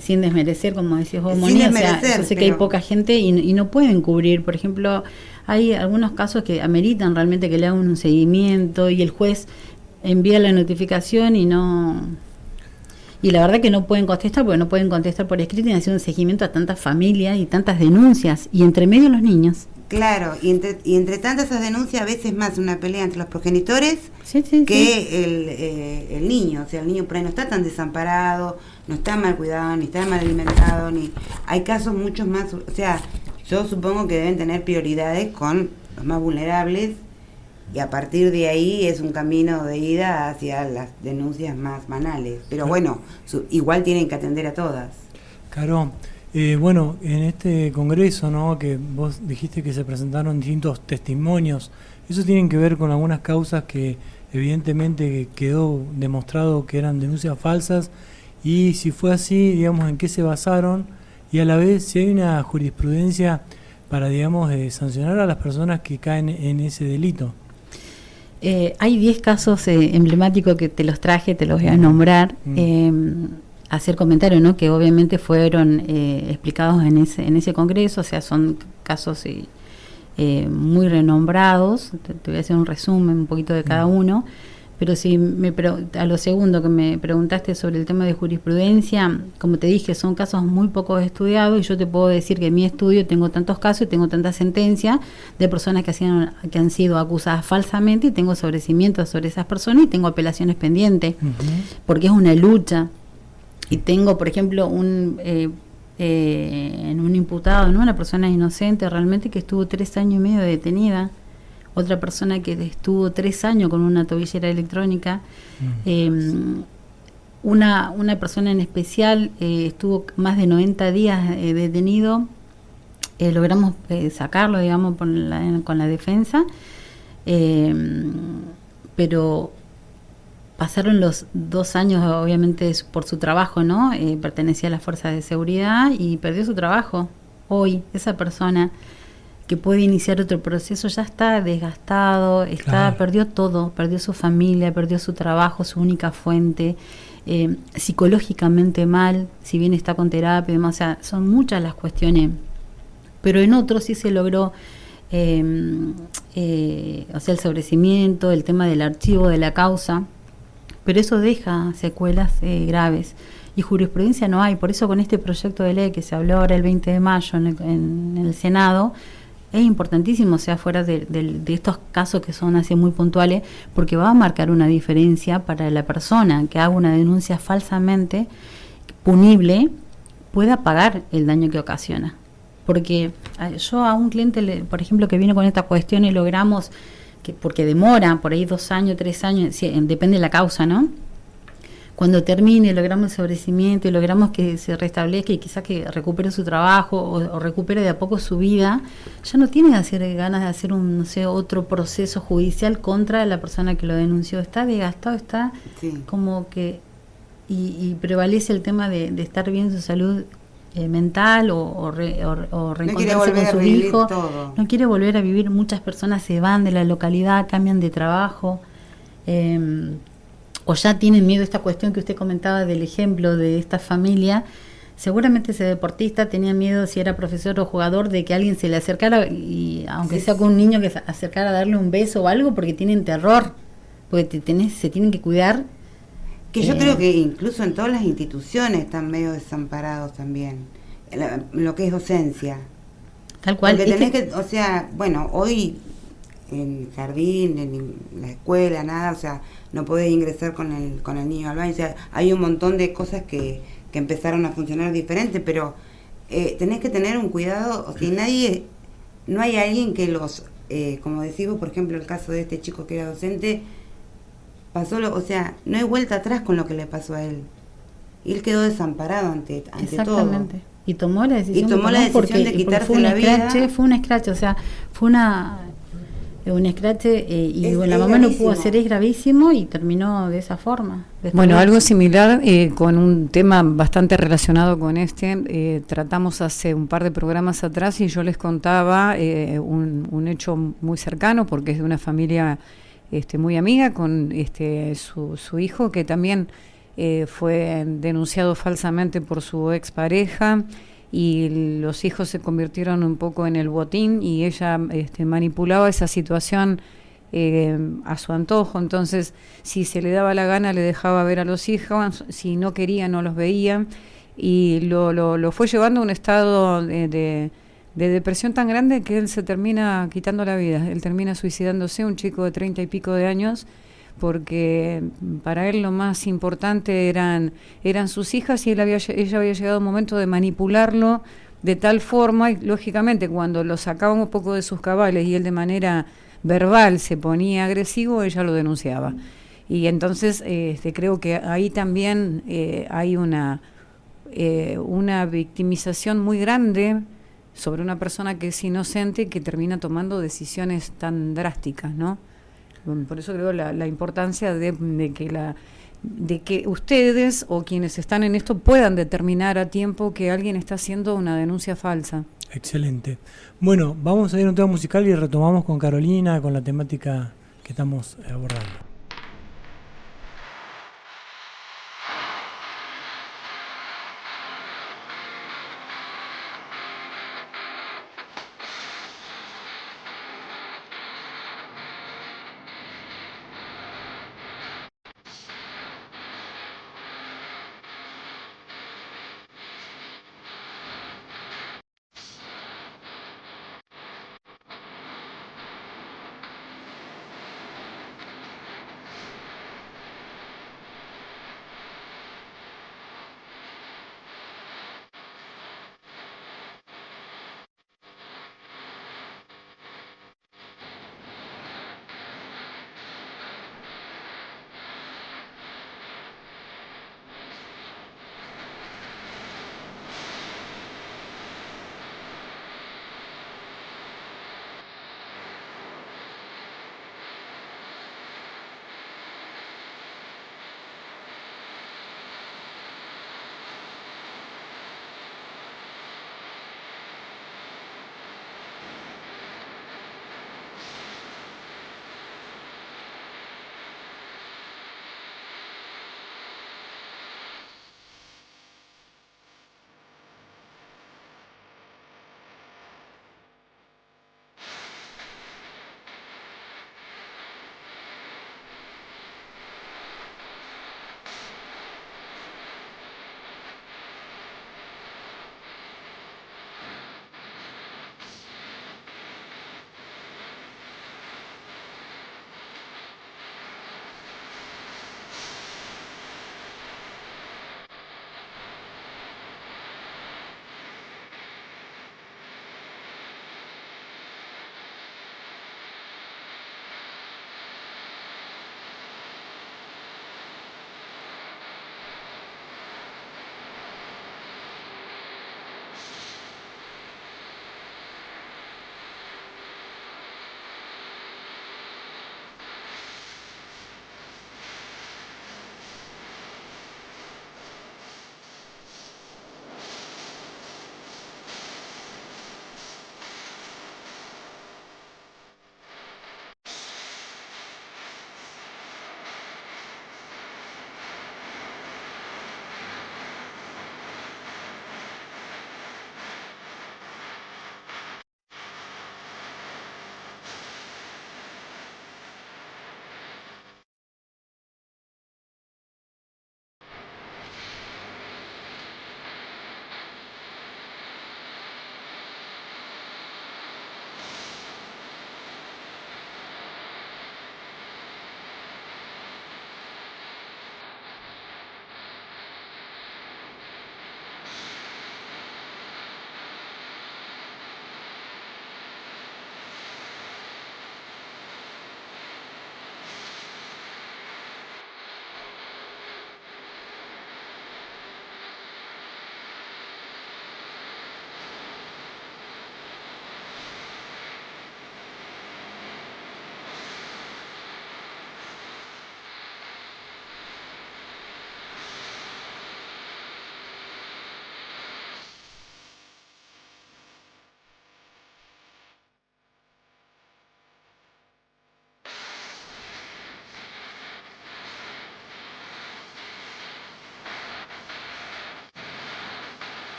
sin desmerecer, como decías vos, Moni, o sea, yo sé que hay poca gente y no pueden cubrir, por ejemplo, hay algunos casos que ameritan realmente que le hagan un seguimiento y el juez envía la notificación y la verdad que no pueden contestar porque no pueden contestar por escrito y hacer un seguimiento a tantas familias y tantas denuncias y entre medio los niños. Claro, y entre tantas esas denuncias a veces más una pelea entre los progenitores que el niño. O sea, el niño por ahí no está tan desamparado, no está mal cuidado, ni está mal alimentado, ni hay casos muchos más. O sea, yo supongo que deben tener prioridades con los más vulnerables y a partir de ahí es un camino de ida hacia las denuncias más banales. Pero bueno, igual tienen que atender a todas. Claro. Bueno, en este congreso, ¿no?, que vos dijiste que se presentaron distintos testimonios, eso tienen que ver con algunas causas que evidentemente quedó demostrado que eran denuncias falsas, y si fue así, digamos, en qué se basaron, y a la vez si hay una jurisprudencia para, digamos, sancionar a las personas que caen en ese delito. Hay 10 casos emblemáticos que te los traje, te los voy a nombrar. Hacer comentarios, ¿no?, que obviamente fueron explicados en ese congreso, o sea, son casos muy renombrados. Te voy a hacer un resumen un poquito de cada uno, pero si a lo segundo que me preguntaste sobre el tema de jurisprudencia, como te dije, son casos muy poco estudiados y yo te puedo decir que en mi estudio tengo tantos casos y tengo tantas sentencias de personas que han sido acusadas falsamente y tengo sobrecimientos sobre esas personas y tengo apelaciones pendientes, porque es una lucha. Y tengo, por ejemplo, en un imputado, ¿no?, una persona inocente realmente que estuvo 3 años y medio detenida, otra persona que estuvo 3 años con una tobillera electrónica, una persona en especial estuvo más de 90 días detenido, logramos sacarlo, digamos, con la defensa, pero pasaron los 2 años, obviamente, por su trabajo, ¿no? Pertenecía a las fuerzas de seguridad y perdió su trabajo. Hoy, esa persona que puede iniciar otro proceso, ya está desgastado, Claro. perdió todo, perdió su familia, perdió su trabajo, su única fuente, psicológicamente mal, si bien está con terapia y demás, o sea, son muchas las cuestiones, pero en otros sí se logró, o sea, el sobrecimiento, el tema del archivo de la causa, pero eso deja secuelas graves. Y jurisprudencia no hay, por eso con este proyecto de ley que se habló ahora el 20 de mayo en el Senado, es importantísimo, o sea, fuera de estos casos que son así muy puntuales, porque va a marcar una diferencia para la persona que haga una denuncia falsamente punible, pueda pagar el daño que ocasiona. Porque yo a un cliente, por ejemplo, que vino con esta cuestión y logramos, que porque demora por ahí 2 años, 3 años, depende de la causa, ¿no? Cuando termine, logramos el sobrecimiento y logramos que se restablezca y quizás que recupere su trabajo o recupere de a poco su vida, ya no tiene ganas de hacer un, no sé, otro proceso judicial contra la persona que lo denunció. Está desgastado, está como que... Y prevalece el tema de estar bien su salud mental o reencontrarse con su hijo. No quiere volver a vivir. Muchas personas se van de la localidad, cambian de trabajo. O ya tienen miedo a esta cuestión que usted comentaba del ejemplo de esta familia. Seguramente ese deportista tenía miedo, si era profesor o jugador, de que alguien se le acercara, y aunque sea con un niño, que se acercara a darle un beso o algo, porque tienen terror, porque se tienen que cuidar. Que yo creo que incluso en todas las instituciones están medio desamparados también, lo que es docencia. Tal cual. Porque tenés que, o sea, bueno, hoy en el jardín, en la escuela, nada, o sea, no podés ingresar con el niño al baño, o sea, hay un montón de cosas que empezaron a funcionar diferente, pero tenés que tener un cuidado, o sea, no hay alguien que los, como decimos, por ejemplo, el caso de este chico que era docente, o sea, no hay vuelta atrás con lo que le pasó a él. Y él quedó desamparado ante Exactamente. todo. Y tomó la decisión, de quitarse la vida. Fue un escrache, o sea, fue un escrache y la mamá gravísimo. No pudo hacer, es gravísimo, y terminó de esa forma. Bueno, algo similar con un tema bastante relacionado con tratamos hace un par de programas atrás y yo les contaba un hecho muy cercano, porque es de una familia muy amiga, con su hijo, que también fue denunciado falsamente por su expareja, y los hijos se convirtieron un poco en el botín, y ella manipulaba esa situación a su antojo. Entonces, si se le daba la gana, le dejaba ver a los hijos; si no quería, no los veía, y lo fue llevando a un estado de depresión tan grande que él se termina quitando la vida. Él termina suicidándose, un chico de 30 y pico de años, porque para él lo más importante eran sus hijas, y ella había llegado un momento de manipularlo de tal forma, y lógicamente cuando lo sacaba un poco de sus cabales y él de manera verbal se ponía agresivo, ella lo denunciaba. Y entonces creo que ahí también hay una victimización muy grande sobre una persona que es inocente, que termina tomando decisiones tan drásticas, ¿no? Por eso creo la importancia de que ustedes o quienes están en esto puedan determinar a tiempo que alguien está haciendo una denuncia falsa. Excelente. Bueno, vamos a ir a un tema musical y retomamos con Carolina, con la temática que estamos abordando.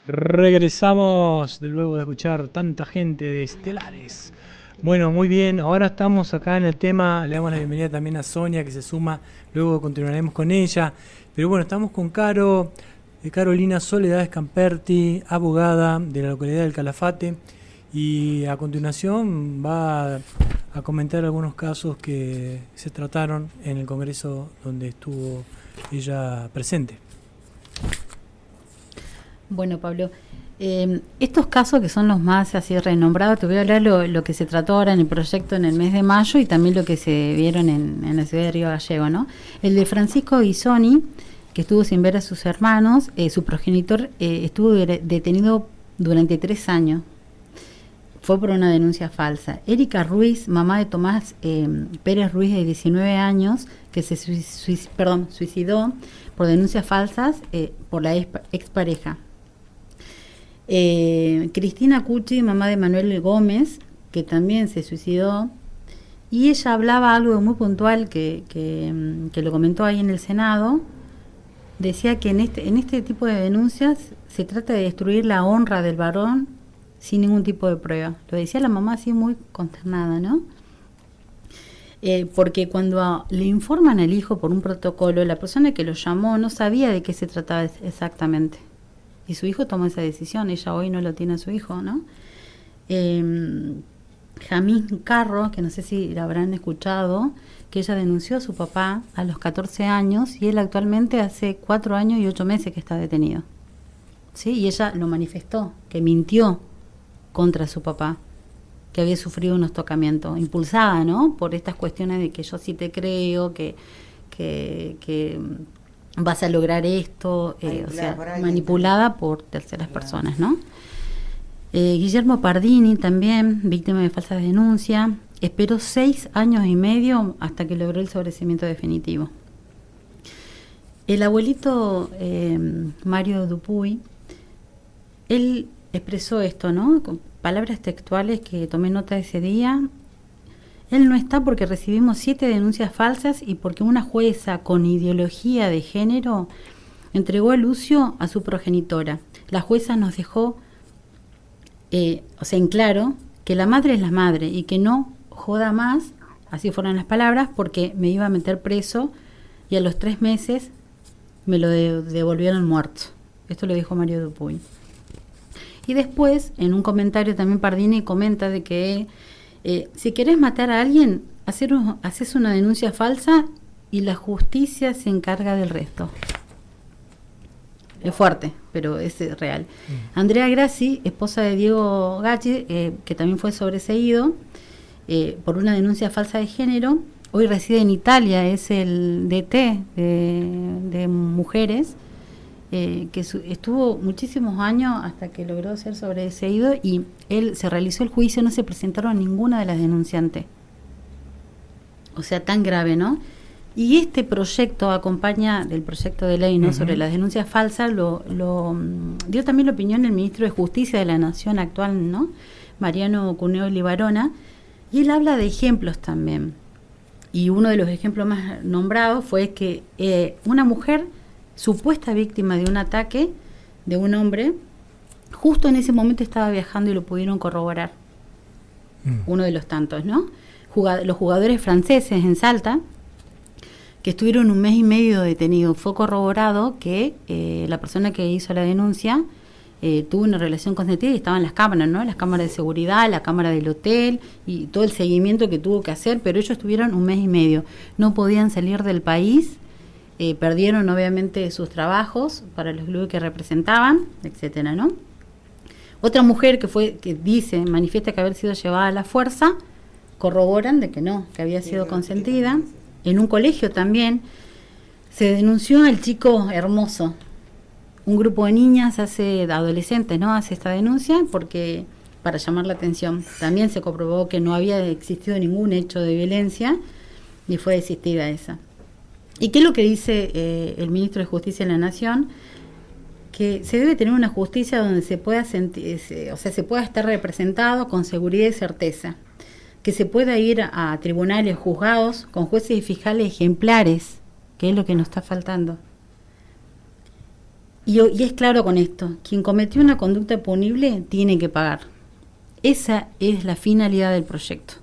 Regresamos de luego de escuchar tanta gente de Estelares. Bueno, muy bien, ahora estamos acá en el tema, le damos la bienvenida también a Sonia que se suma, luego continuaremos con ella. Pero bueno, estamos con Carolina Soledad Scamperti, abogada de la localidad del Calafate, y a continuación va a comentar algunos casos que se trataron en el congreso donde estuvo ella presente. Bueno, Pablo, estos casos que son los más así renombrados, te voy a hablar lo que se trató ahora en el proyecto en el mes de mayo y también lo que se vieron en la ciudad de Río Gallego, ¿no? El de Francisco Guisoni, que estuvo sin ver a sus hermanos, su progenitor estuvo detenido durante 3 años. Fue por una denuncia falsa. Erika Ruiz, mamá de Tomás Pérez Ruiz, de 19 años, que se suicidó por denuncias falsas por la expareja. Cristina Cucci, mamá de Manuel Gómez, que también se suicidó, y ella hablaba algo muy puntual que lo comentó ahí en el Senado. Decía que en este tipo de denuncias se trata de destruir la honra del varón sin ningún tipo de prueba. Lo decía la mamá así muy consternada, ¿no? Porque cuando le informan al hijo por un protocolo, la persona que lo llamó no sabía de qué se trataba exactamente. Y su hijo tomó esa decisión, ella hoy no lo tiene a su hijo, ¿no? Jamín Carro, que no sé si la habrán escuchado, que ella denunció a su papá a los 14 años y él actualmente hace 4 años y 8 meses que está detenido. ¿Sí? Y ella lo manifestó, que mintió contra su papá, que había sufrido unos tocamientos, impulsada, ¿no? Por estas cuestiones de que yo sí te creo, que vas a lograr esto, manipulada por terceras personas, ¿no? Guillermo Pardini, también víctima de falsas denuncias, esperó 6 años y medio hasta que logró el sobreseimiento definitivo. El abuelito Mario Dupuy, él expresó esto, ¿no? Con palabras textuales que tomé nota ese día. Él no está porque recibimos 7 denuncias falsas y porque una jueza con ideología de género entregó a Lucio a su progenitora. La jueza nos dejó, en claro, que la madre es la madre y que no joda más, así fueron las palabras, porque me iba a meter preso y a los 3 meses me lo devolvieron muerto. Esto lo dijo Mario Dupuy. Y después, en un comentario también Pardini comenta de que si querés matar a alguien, haces una denuncia falsa y la justicia se encarga del resto. Es fuerte, pero es real. Andrea Grassi, esposa de Diego Gacci, que también fue sobreseído por una denuncia falsa de género, hoy reside en Italia, es el DT de mujeres, que estuvo muchísimos años hasta que logró ser sobreseído y él se realizó el juicio, no se presentaron ninguna de las denunciantes. O sea, tan grave, ¿no? Y este proyecto acompaña del proyecto de ley, ¿no? Sobre las denuncias falsas, lo dio también la opinión el ministro de Justicia de la Nación actual, ¿no? Mariano Cuneo Libarona, y él habla de ejemplos también. Y uno de los ejemplos más nombrados fue que una mujer supuesta víctima de un ataque de un hombre, justo en ese momento estaba viajando y lo pudieron corroborar. Uno de los tantos, ¿no? Los jugadores franceses en Salta, que estuvieron 1 mes y medio detenidos, fue corroborado que la persona que hizo la denuncia tuvo una relación consentida y estaban las cámaras, ¿no? Las cámaras de seguridad, la cámara del hotel y todo el seguimiento que tuvo que hacer, pero ellos estuvieron 1 mes y medio. No podían salir del país. Perdieron obviamente sus trabajos para los clubes que representaban, etcétera, ¿no? Otra mujer que manifiesta que haber sido llevada a la fuerza, corroboran de que no, que había sido consentida. En un colegio también se denunció al chico Hermoso. Un grupo de niñas adolescentes, ¿no? Hace esta denuncia porque para llamar la atención. También se comprobó que no había existido ningún hecho de violencia y fue desistida esa. ¿Y qué es lo que dice el ministro de Justicia de la Nación? Que se debe tener una justicia donde se pueda se pueda estar representado con seguridad y certeza. Que se pueda ir a tribunales, juzgados, con jueces y fiscales ejemplares, que es lo que nos está faltando. Y es claro con esto, quien cometió una conducta punible tiene que pagar. Esa es la finalidad del proyecto.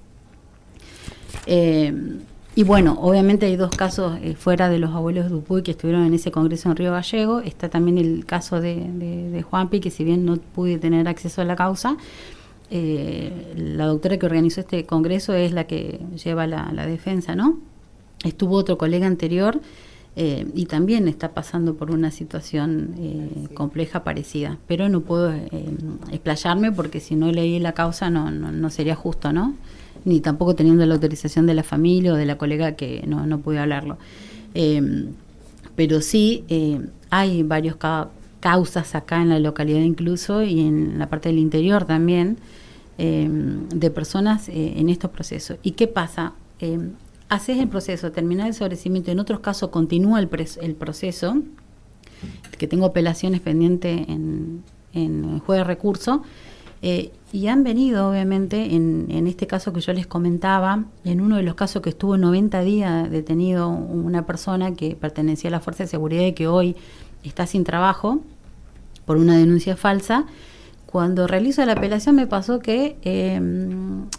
Y bueno, obviamente hay dos casos fuera de los abuelos Dupuy que estuvieron en ese congreso en Río Gallego. Está también el caso de Juanpi, que si bien no pude tener acceso a la causa, la doctora que organizó este congreso es la que lleva la defensa, ¿no? Estuvo otro colega anterior y también está pasando por una situación compleja parecida, pero no puedo explayarme porque si no leí la causa no sería justo, ¿no? Ni tampoco teniendo la autorización de la familia o de la colega que no pude hablarlo. Pero sí hay varios causas acá en la localidad incluso y en la parte del interior también de personas en estos procesos. ¿Y qué pasa? Haces el proceso, terminás el sobrecimiento, en otros casos continúa el proceso, que tengo apelaciones pendientes en el juez de recurso, y han venido obviamente en este caso que yo les comentaba, en uno de los casos que estuvo 90 días detenido una persona que pertenecía a la Fuerza de Seguridad y que hoy está sin trabajo por una denuncia falsa. Cuando realizo la apelación me pasó que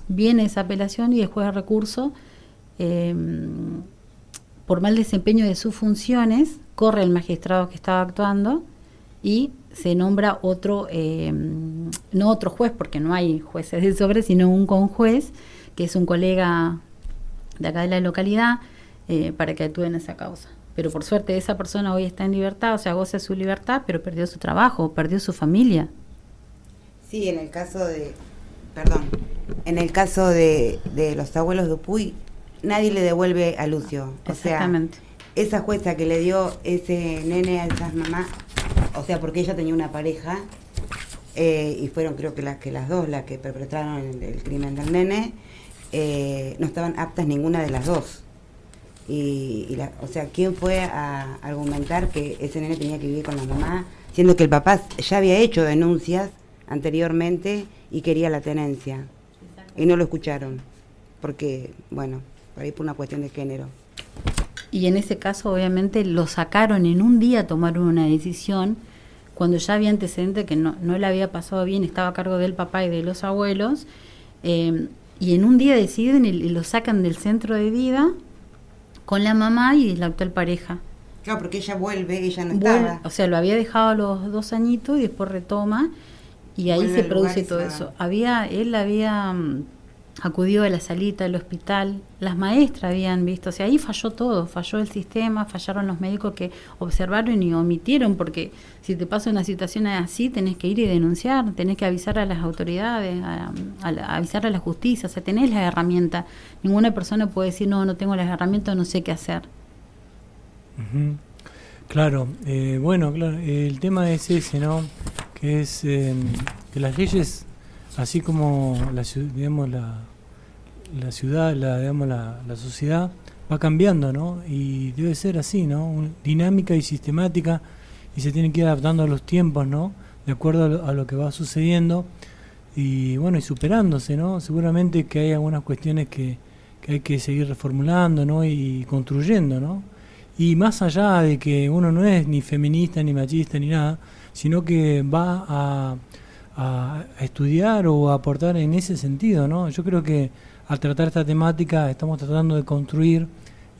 viene esa apelación y el juez de recurso, por mal desempeño de sus funciones, corre el magistrado que estaba actuando y se nombra otro, no otro juez, porque no hay jueces de sobre, sino un conjuez, que es un colega de acá de la localidad, para que actúe en esa causa. Pero por suerte esa persona hoy está en libertad, o sea, goza de su libertad, pero perdió su trabajo, perdió su familia. Sí, en el caso de los abuelos Dupuy, nadie le devuelve a Lucio. O Exactamente. Sea, esa jueza que le dio ese nene a esas mamás, o sea, porque ella tenía una pareja, y fueron creo que las dos las que perpetraron el crimen del nene, no estaban aptas ninguna de las dos. O sea, ¿quién fue a argumentar que ese nene tenía que vivir con la mamá, siendo que el papá ya había hecho denuncias anteriormente y quería la tenencia? Y no lo escucharon, porque, bueno, por ahí por una cuestión de género. Y en ese caso, obviamente, lo sacaron en un día, tomaron una decisión, cuando ya había antecedentes que no le había pasado bien, estaba a cargo del papá y de los abuelos, y en un día deciden y lo sacan del centro de vida con la mamá y la actual pareja. Claro, porque ella vuelve, ella no estaba. O sea, lo había dejado a los 2 añitos y después retoma, y ahí vuelve se produce todo eso. Él había acudió a la salita del hospital, las maestras habían visto, o sea, ahí falló todo, falló el sistema, fallaron los médicos que observaron y omitieron, porque si te pasa una situación así, tenés que ir y denunciar, tenés que avisar a las autoridades, avisar a la justicia, o sea, tenés las herramientas. Ninguna persona puede decir, no tengo las herramientas, no sé qué hacer. Uh-huh. Claro, bueno, claro, el tema es ese, ¿no? Que es que las leyes, así como la ciudad, la sociedad va cambiando, ¿no? Y debe ser así, ¿no? Dinámica y sistemática, y se tiene que ir adaptando a los tiempos, ¿no? De acuerdo a lo que va sucediendo y bueno, y superándose, ¿no? Seguramente que hay algunas cuestiones que hay que seguir reformulando, ¿no? Y construyendo, ¿no? Y más allá de que uno no es ni feminista ni machista ni nada, sino que va a estudiar o a aportar en ese sentido, ¿no? Yo creo que al tratar esta temática estamos tratando de construir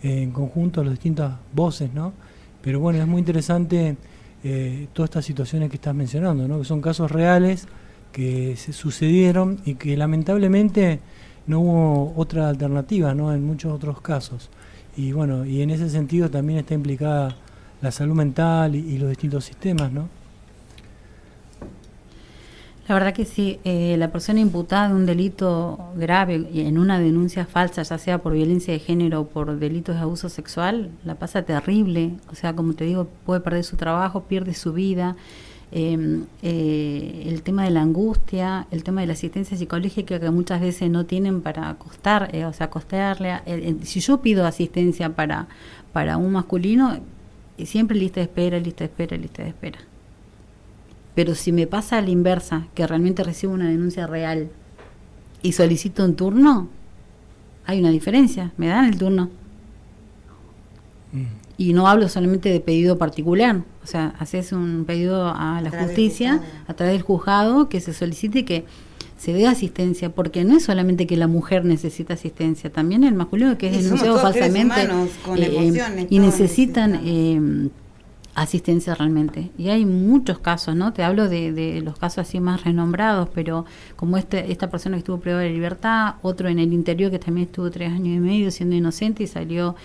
en conjunto las distintas voces, ¿no? Pero bueno, es muy interesante todas estas situaciones que estás mencionando, ¿no? Que son casos reales que se sucedieron y que lamentablemente no hubo otra alternativa, ¿no? En muchos otros casos. Y bueno, y en ese sentido también está implicada la salud mental y los distintos sistemas, ¿no? La verdad que sí, la persona imputada de un delito grave y en una denuncia falsa, ya sea por violencia de género o por delitos de abuso sexual, la pasa terrible. O sea, como te digo, puede perder su trabajo, pierde su vida. El tema de la angustia, el tema de la asistencia psicológica que muchas veces no tienen para costearle. Si yo pido asistencia para un masculino, siempre lista de espera. Pero si me pasa a la inversa, que realmente recibo una denuncia real y solicito un turno, hay una diferencia, me dan el turno. y no hablo solamente de pedido particular, o sea, haces un pedido a la justicia a través del juzgado que se solicite que se dé asistencia, porque no es solamente que la mujer necesita asistencia, también el masculino que es denunciado falsamente y necesitan asistencia realmente. Y hay muchos casos, ¿no? Te hablo de los casos así más renombrados, pero como esta persona que estuvo privada de libertad, otro en el interior que también estuvo 3 años y medio siendo inocente y salió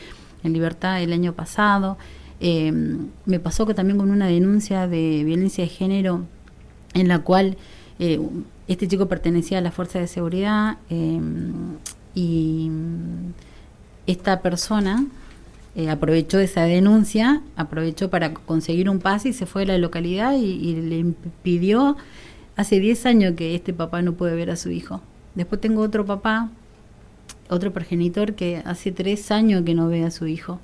en libertad el año pasado. Me pasó que también con una denuncia de violencia de género en la cual este chico pertenecía a la fuerza de seguridad y esta persona aprovechó esa denuncia, aprovechó para conseguir un pase y se fue de la localidad y le impidió, hace 10 años que este papá no puede ver a su hijo. Después tengo otro papá, otro progenitor que hace 3 años que no ve a su hijo,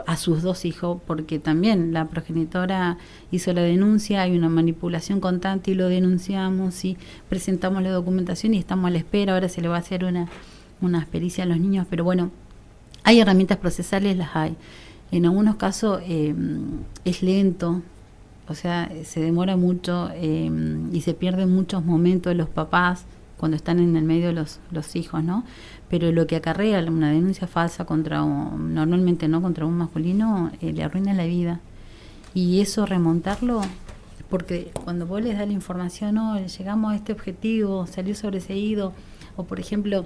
a sus 2 hijos, porque también la progenitora hizo la denuncia, hay una manipulación constante y lo denunciamos y presentamos la documentación y estamos a la espera, ahora se le va a hacer una pericia a los niños, pero bueno, hay herramientas procesales, las hay. En algunos casos es lento, o sea, se demora mucho y se pierden muchos momentos de los papás cuando están en el medio los hijos, ¿no? Pero lo que acarrea una denuncia falsa normalmente no contra un masculino, le arruina la vida. Y eso remontarlo, porque cuando vos les das la información, no, llegamos a este objetivo, salió sobreseído, o por ejemplo,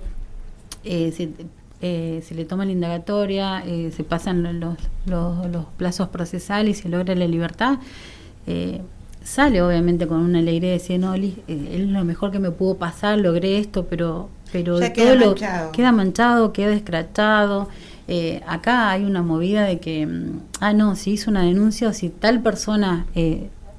se le toma la indagatoria, se pasan los plazos procesales y se logra la libertad, sale obviamente con una alegría de decir, no, es lo mejor que me pudo pasar, logré esto, pero ya queda manchado, queda escrachado. Acá hay una movida de que, no, si hizo una denuncia o si tal persona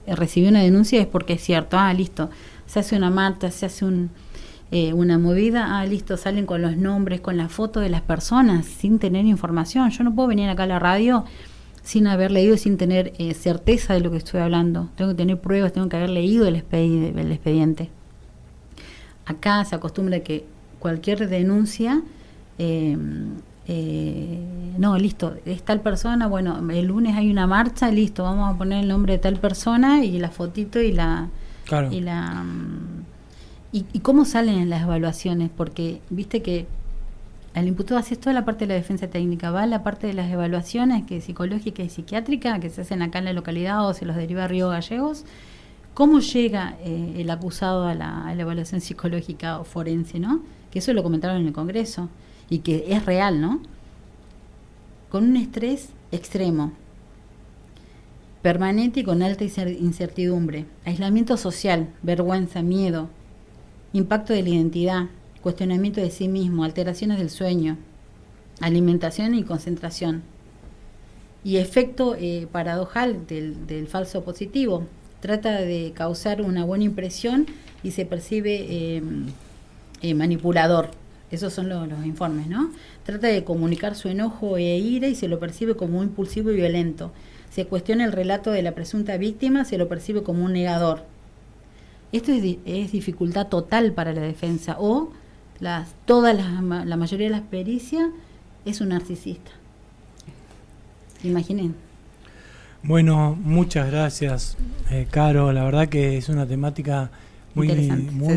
recibió una denuncia es porque es cierto, listo, se hace una marcha, se hace una movida, listo, salen con los nombres, con la foto de las personas, sin tener información. Yo no puedo venir acá a la radio sin haber leído, sin tener certeza de lo que estoy hablando. Tengo que tener pruebas, tengo que haber leído el expediente. Acá se acostumbra que cualquier denuncia, no, listo, es tal persona, bueno, el lunes hay una marcha, listo, vamos a poner el nombre de tal persona y la fotito y la... Claro. ¿Y cómo salen las evaluaciones? Porque viste que al imputado hace toda la parte de la defensa técnica, va la parte de las evaluaciones que psicológica y psiquiátrica que se hacen acá en la localidad o se los deriva a Río Gallegos. ¿Cómo llega el acusado a la evaluación psicológica o forense, no? Que eso lo comentaron en el Congreso y que es real, ¿no? Con un estrés extremo, permanente y con alta incertidumbre, aislamiento social, vergüenza, miedo, impacto de la identidad, cuestionamiento de sí mismo, alteraciones del sueño, alimentación y concentración. Y efecto paradojal del falso positivo. Trata de causar una buena impresión y se percibe manipulador. Esos son los informes, ¿no? Trata de comunicar su enojo e ira y se lo percibe como impulsivo y violento. Se cuestiona el relato de la presunta víctima, se lo percibe como un negador. Esto es dificultad total para la defensa o la mayoría de las pericias es un narcisista. Imaginen. Bueno, muchas gracias, Caro. La verdad que es una temática muy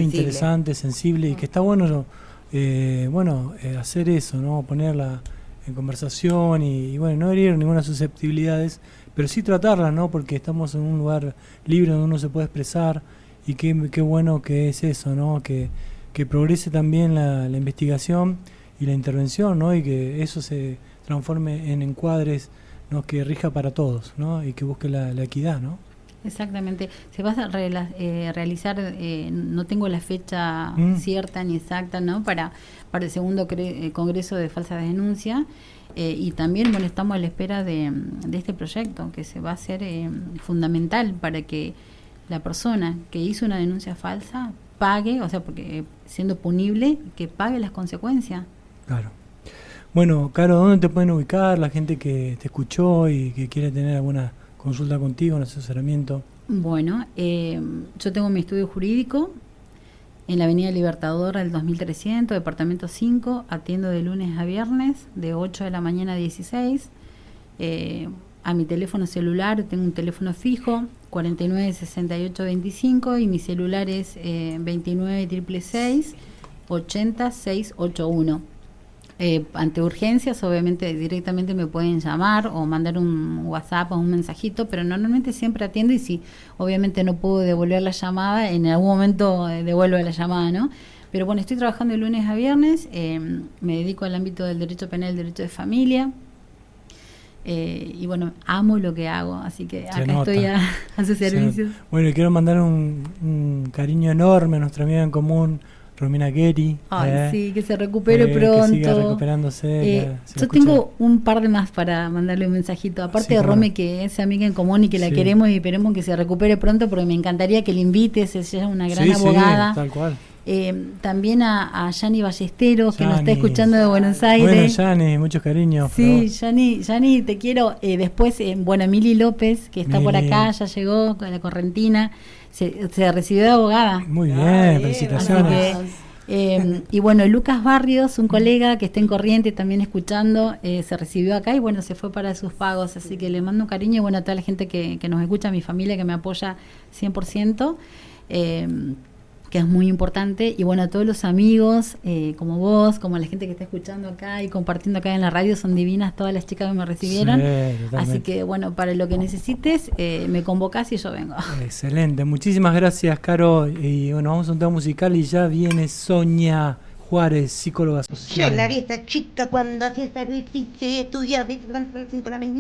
interesante, sensible y que está bueno, hacer eso, ¿no? Ponerla en conversación y bueno, no herir ninguna susceptibilidades, pero sí tratarlas, ¿no? Porque estamos en un lugar libre donde uno se puede expresar y qué bueno que es eso, ¿no? Que progrese también la investigación y la intervención, ¿no? Y que eso se transforme en encuadres, ¿no? Que rija para todos, ¿no? Y que busque la equidad, ¿no? Exactamente. Se va a realizar, no tengo la fecha cierta ni exacta, ¿no? Para el segundo Congreso de Falsas Denuncias. Y también, bueno, estamos a la espera de este proyecto que se va a hacer fundamental para que la persona que hizo una denuncia falsa pague, o sea, porque siendo punible, que pague las consecuencias. Claro. Bueno, Caro, ¿dónde te pueden ubicar la gente que te escuchó y que quiere tener alguna consulta contigo, un asesoramiento? Bueno, yo tengo mi estudio jurídico en la Avenida Libertador del 2300, departamento 5, atiendo de lunes a viernes, de 8 de la mañana a 16. a mi teléfono celular. Tengo un teléfono fijo, 49 68 25, y mi celular es 29 666 80 681. Ante urgencias, obviamente, directamente me pueden llamar o mandar un WhatsApp o un mensajito, pero normalmente siempre atiendo, y si obviamente no puedo devolver la llamada, en algún momento devuelvo la llamada, ¿no? Pero bueno, estoy trabajando de lunes a viernes, me dedico al ámbito del derecho penal, el derecho de familia, y bueno, amo lo que hago, así que acá estoy a su servicio. Bueno, y quiero mandar un cariño enorme a nuestra amiga en común, Romina Geri. Ay, sí, que se recupere pronto. Que siga recuperándose. Yo tengo un par de más para mandarle un mensajito. Aparte de Rome, que es amiga en común y que la queremos, y esperemos que se recupere pronto, porque me encantaría que le invites. Ella es una gran abogada. Sí, tal cual. También a Yani Ballesteros, que nos está escuchando de Buenos Aires. Bueno, Yani, muchos cariños. Sí, Yani, te quiero. Después, Emily López, que está por acá, ya llegó con la Correntina. Se recibió de abogada. Muy bien, felicitaciones. Y bueno, Lucas Barrios, un colega que está en Corriente también escuchando, se recibió acá y bueno, se fue para sus pagos, así que le mando un cariño, y bueno, a toda la gente que nos escucha, a mi familia que me apoya 100%, que es muy importante, y bueno, a todos los amigos, como vos, como la gente que está escuchando acá y compartiendo acá en la radio, son divinas todas las chicas que me recibieron, así que bueno, para lo que necesites, me convocás y yo vengo. Excelente, muchísimas gracias, Caro, y bueno, vamos a un tema musical y ya viene Sonia Juárez, psicóloga social. Yo la vi esta chica cuando hacía esta difícil estudiar con la menina.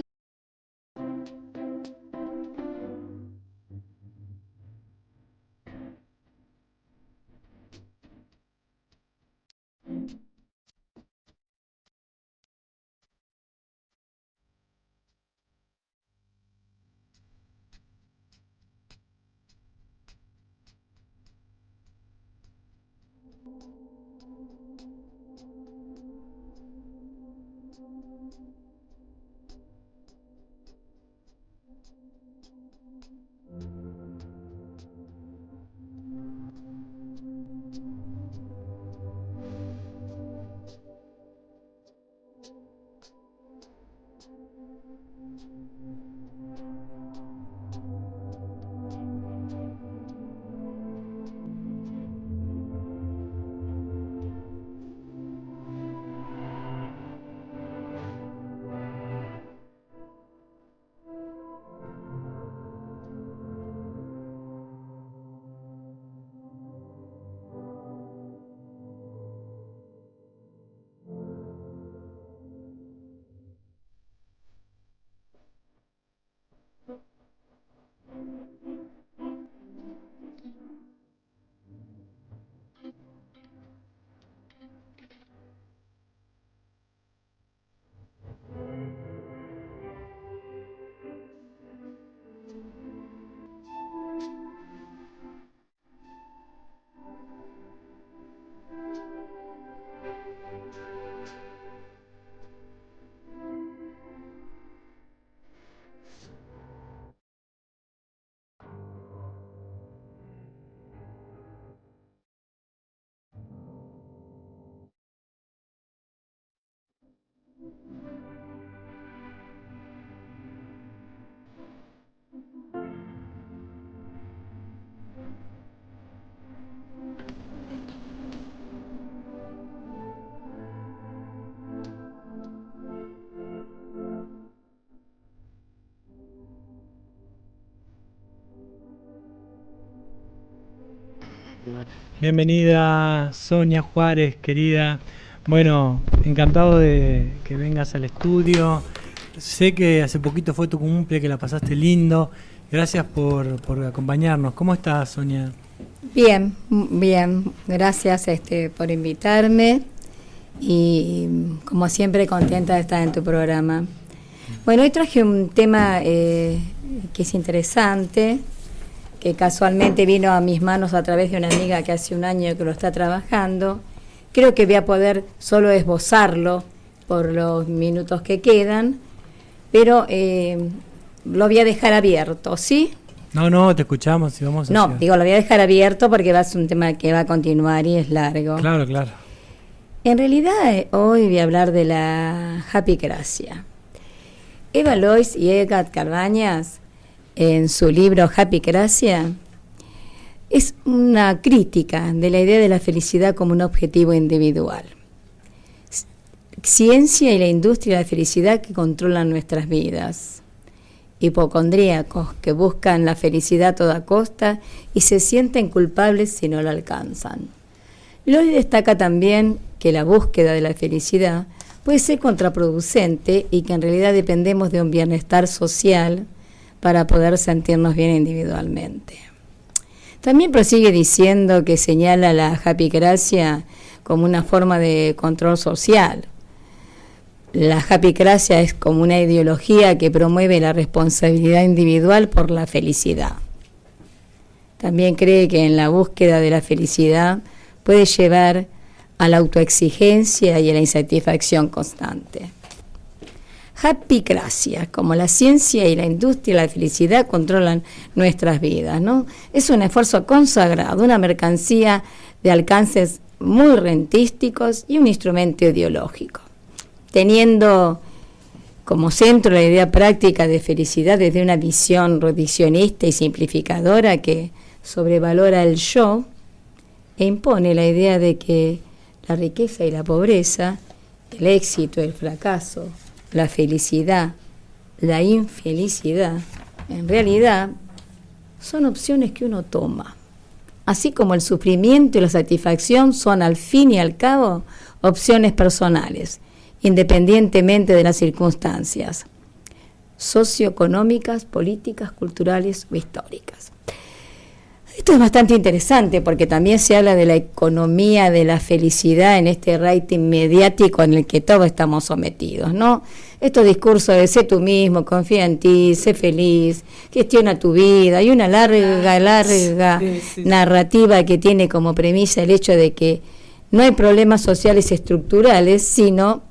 Bienvenida Sonia Juárez, querida. Bueno, encantado de que vengas al estudio. Sé que hace poquito fue tu cumple, que la pasaste lindo. Gracias por acompañarnos. ¿Cómo estás, Sonia? Bien, bien. Gracias por invitarme y como siempre contenta de estar en tu programa. Bueno, hoy traje un tema que es interesante, que casualmente vino a mis manos a través de una amiga que hace un año que lo está trabajando. Creo que voy a poder solo esbozarlo por los minutos que quedan, pero lo voy a dejar abierto, ¿sí? No, te escuchamos y vamos a... No, digo, lo voy a dejar abierto porque va a ser un tema que va a continuar y es largo. Claro. En realidad, hoy voy a hablar de la japicracia. Eva Lois y Edgar Cabañas, en su libro Happycracia, es una crítica de la idea de la felicidad como un objetivo individual. Ciencia y la industria de la felicidad que controlan nuestras vidas. Hipocondríacos que buscan la felicidad a toda costa y se sienten culpables si no la alcanzan. Lois destaca también que la búsqueda de la felicidad puede ser contraproducente y que en realidad dependemos de un bienestar social para poder sentirnos bien individualmente. También prosigue diciendo que señala la happycracia como una forma de control social. La happycracia es como una ideología que promueve la responsabilidad individual por la felicidad. También cree que en la búsqueda de la felicidad puede llevar a la autoexigencia y a la insatisfacción constante. Happycracia, como la ciencia y la industria de la felicidad controlan nuestras vidas, ¿no? Es un esfuerzo consagrado, una mercancía de alcances muy rentísticos y un instrumento ideológico, teniendo como centro la idea práctica de felicidad desde una visión reduccionista y simplificadora que sobrevalora el yo e impone la idea de que la riqueza y la pobreza, el éxito y el fracaso, la felicidad, la infelicidad, en realidad son opciones que uno toma. Así como el sufrimiento y la satisfacción son al fin y al cabo opciones personales, independientemente de las circunstancias socioeconómicas, políticas, culturales o históricas. Esto es bastante interesante porque también se habla de la economía de la felicidad en este rating mediático en el que todos estamos sometidos, ¿no? Estos discursos de sé tú mismo, confía en ti, sé feliz, gestiona tu vida, y una larga narrativa que tiene como premisa el hecho de que no hay problemas sociales estructurales, sino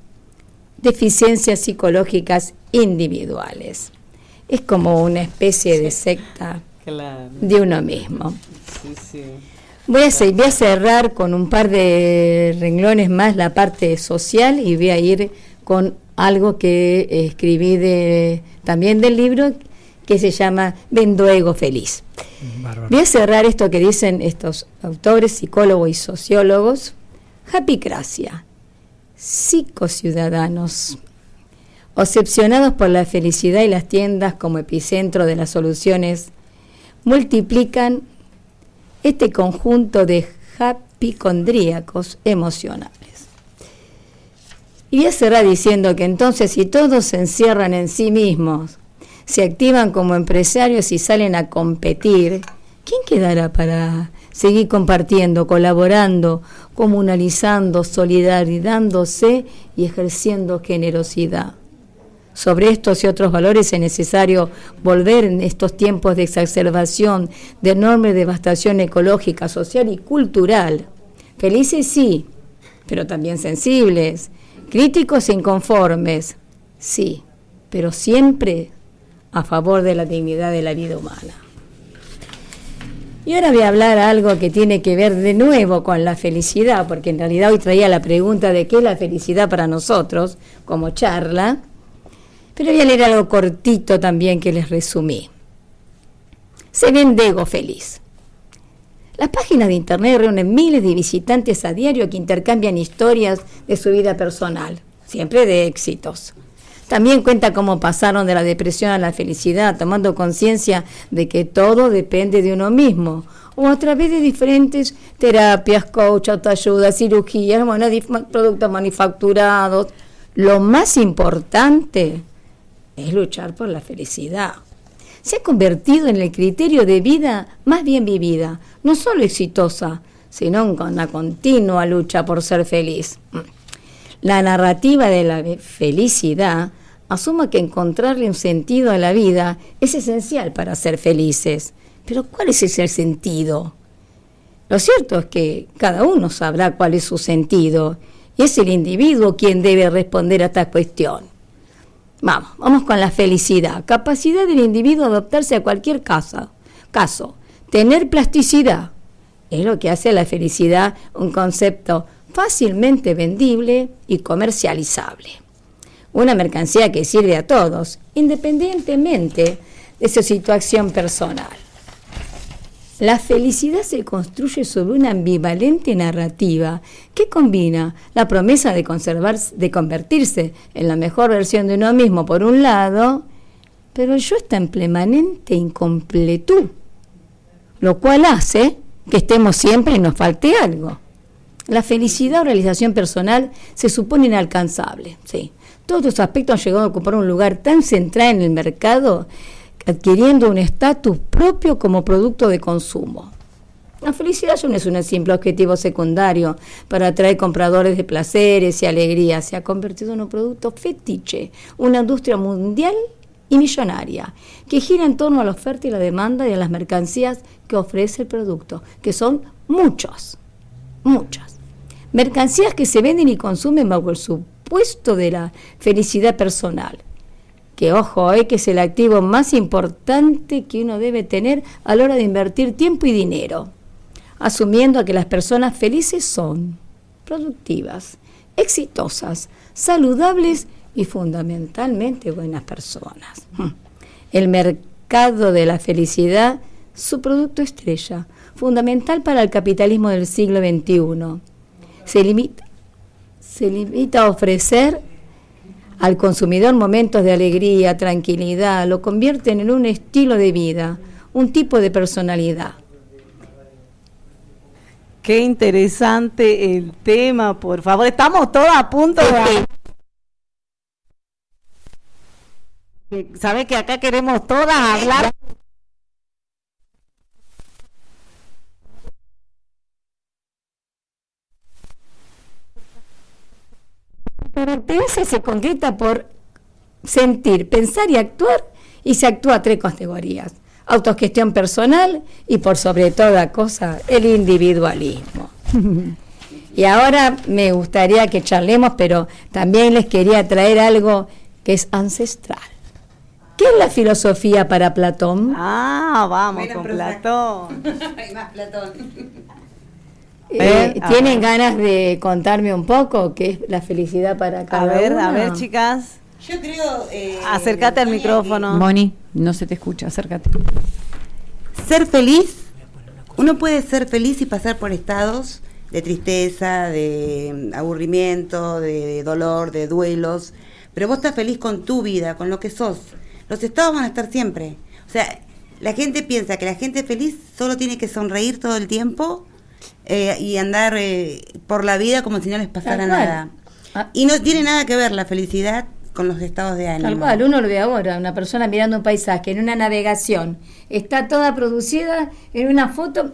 deficiencias psicológicas individuales. Es como una especie de secta. Claro. De uno mismo. Sí. Voy a cerrar con un par de renglones más la parte social y voy a ir con algo que escribí también del libro que se llama Vendo Ego Feliz. Bárbaro. Voy a cerrar esto que dicen estos autores, psicólogos y sociólogos. Happycracia, psicociudadanos, obsesionados por la felicidad y las tiendas como epicentro de las soluciones, multiplican este conjunto de happycondríacos emocionales. Y voy a cerrar diciendo que entonces si todos se encierran en sí mismos, se activan como empresarios y salen a competir, ¿quién quedará para seguir compartiendo, colaborando, comunalizando, solidarizándose y ejerciendo generosidad? Sobre estos y otros valores es necesario volver en estos tiempos de exacerbación, de enorme devastación ecológica, social y cultural. Felices sí, pero también sensibles, críticos e inconformes, sí, pero siempre a favor de la dignidad de la vida humana. Y ahora voy a hablar algo que tiene que ver de nuevo con la felicidad, porque en realidad hoy traía la pregunta de qué es la felicidad para nosotros, como charla. Pero voy a leer algo cortito también que les resumí. Se vende ego feliz. Las páginas de internet reúnen miles de visitantes a diario que intercambian historias de su vida personal, siempre de éxitos. También cuenta cómo pasaron de la depresión a la felicidad, tomando conciencia de que todo depende de uno mismo, o a través de diferentes terapias, coach, autoayuda, cirugías, productos manufacturados. Lo más importante es luchar por la felicidad. Se ha convertido en el criterio de vida más bien vivida, no solo exitosa, sino con una continua lucha por ser feliz. La narrativa de la felicidad asume que encontrarle un sentido a la vida es esencial para ser felices. Pero ¿cuál es ese sentido? Lo cierto es que cada uno sabrá cuál es su sentido, y es el individuo quien debe responder a esta cuestión. Vamos con la felicidad. Capacidad del individuo de adaptarse a cualquier caso. Tener plasticidad es lo que hace a la felicidad un concepto fácilmente vendible y comercializable. una mercancía que sirve a todos, independientemente de su situación personal. La felicidad se construye sobre una ambivalente narrativa que combina la promesa de convertirse en la mejor versión de uno mismo por un lado, pero el yo está en permanente incompletud, lo cual hace que estemos siempre y nos falte algo. La felicidad o realización personal se supone inalcanzable, sí. Todos estos aspectos han llegado a ocupar un lugar tan central en el mercado, adquiriendo un estatus propio como producto de consumo. La felicidad ya no es un simple objetivo secundario para atraer compradores de placeres y alegrías, se ha convertido en un producto fetiche, una industria mundial y millonaria, que gira en torno a la oferta y la demanda de las mercancías que ofrece el producto, que son muchas. Mercancías que se venden y consumen bajo el supuesto de la felicidad personal, que ojo, que es el activo más importante que uno debe tener a la hora de invertir tiempo y dinero, asumiendo que las personas felices son productivas, exitosas, saludables y fundamentalmente buenas personas. El mercado de la felicidad, su producto estrella, fundamental para el capitalismo del siglo XXI, se limita a ofrecer al consumidor momentos de alegría, tranquilidad, lo convierten en un estilo de vida, un tipo de personalidad. Qué interesante el tema, por favor, estamos todos a punto de... ¿Sabe que acá queremos todas hablar? Caracteriza se concreta por sentir, pensar y actuar, y se actúa a 3 categorías: autogestión personal y, por sobre toda cosa, el individualismo. Y ahora me gustaría que charlemos, pero también les quería traer algo que es ancestral. ¿Qué es la filosofía para Platón? Vamos Bueno, con Platón. Hay más Platón. ¿Tienen ganas de contarme un poco qué es la felicidad para cada uno? A ver, chicas. Yo creo... Acércate al micrófono. Moni, no se te escucha, acércate. Ser feliz, uno puede ser feliz y pasar por estados de tristeza, de aburrimiento, de dolor, de duelos, pero vos estás feliz con tu vida, con lo que sos. Los estados van a estar siempre. O sea, la gente piensa que la gente feliz solo tiene que sonreír todo el tiempo y andar por la vida como si no les pasara nada. Y no tiene nada que ver la felicidad con los estados de ánimo. Tal cual, uno lo ve ahora, una persona mirando un paisaje en una navegación, está toda producida en una foto,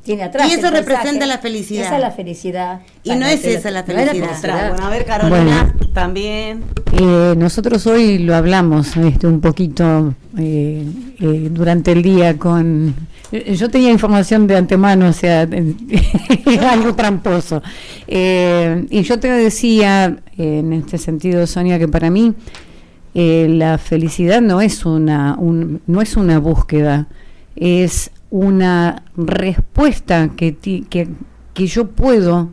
tiene atrás. Y eso el representa paisaje. la felicidad. Esa es la felicidad. Y no es esa la felicidad. Bueno, a ver, Carolina, también. Nosotros hoy lo hablamos un poquito durante el día con... Yo tenía información de antemano, o sea, algo tramposo. Y yo te decía, en este sentido, Sonia, que para mí la felicidad no es una búsqueda, es una respuesta que yo puedo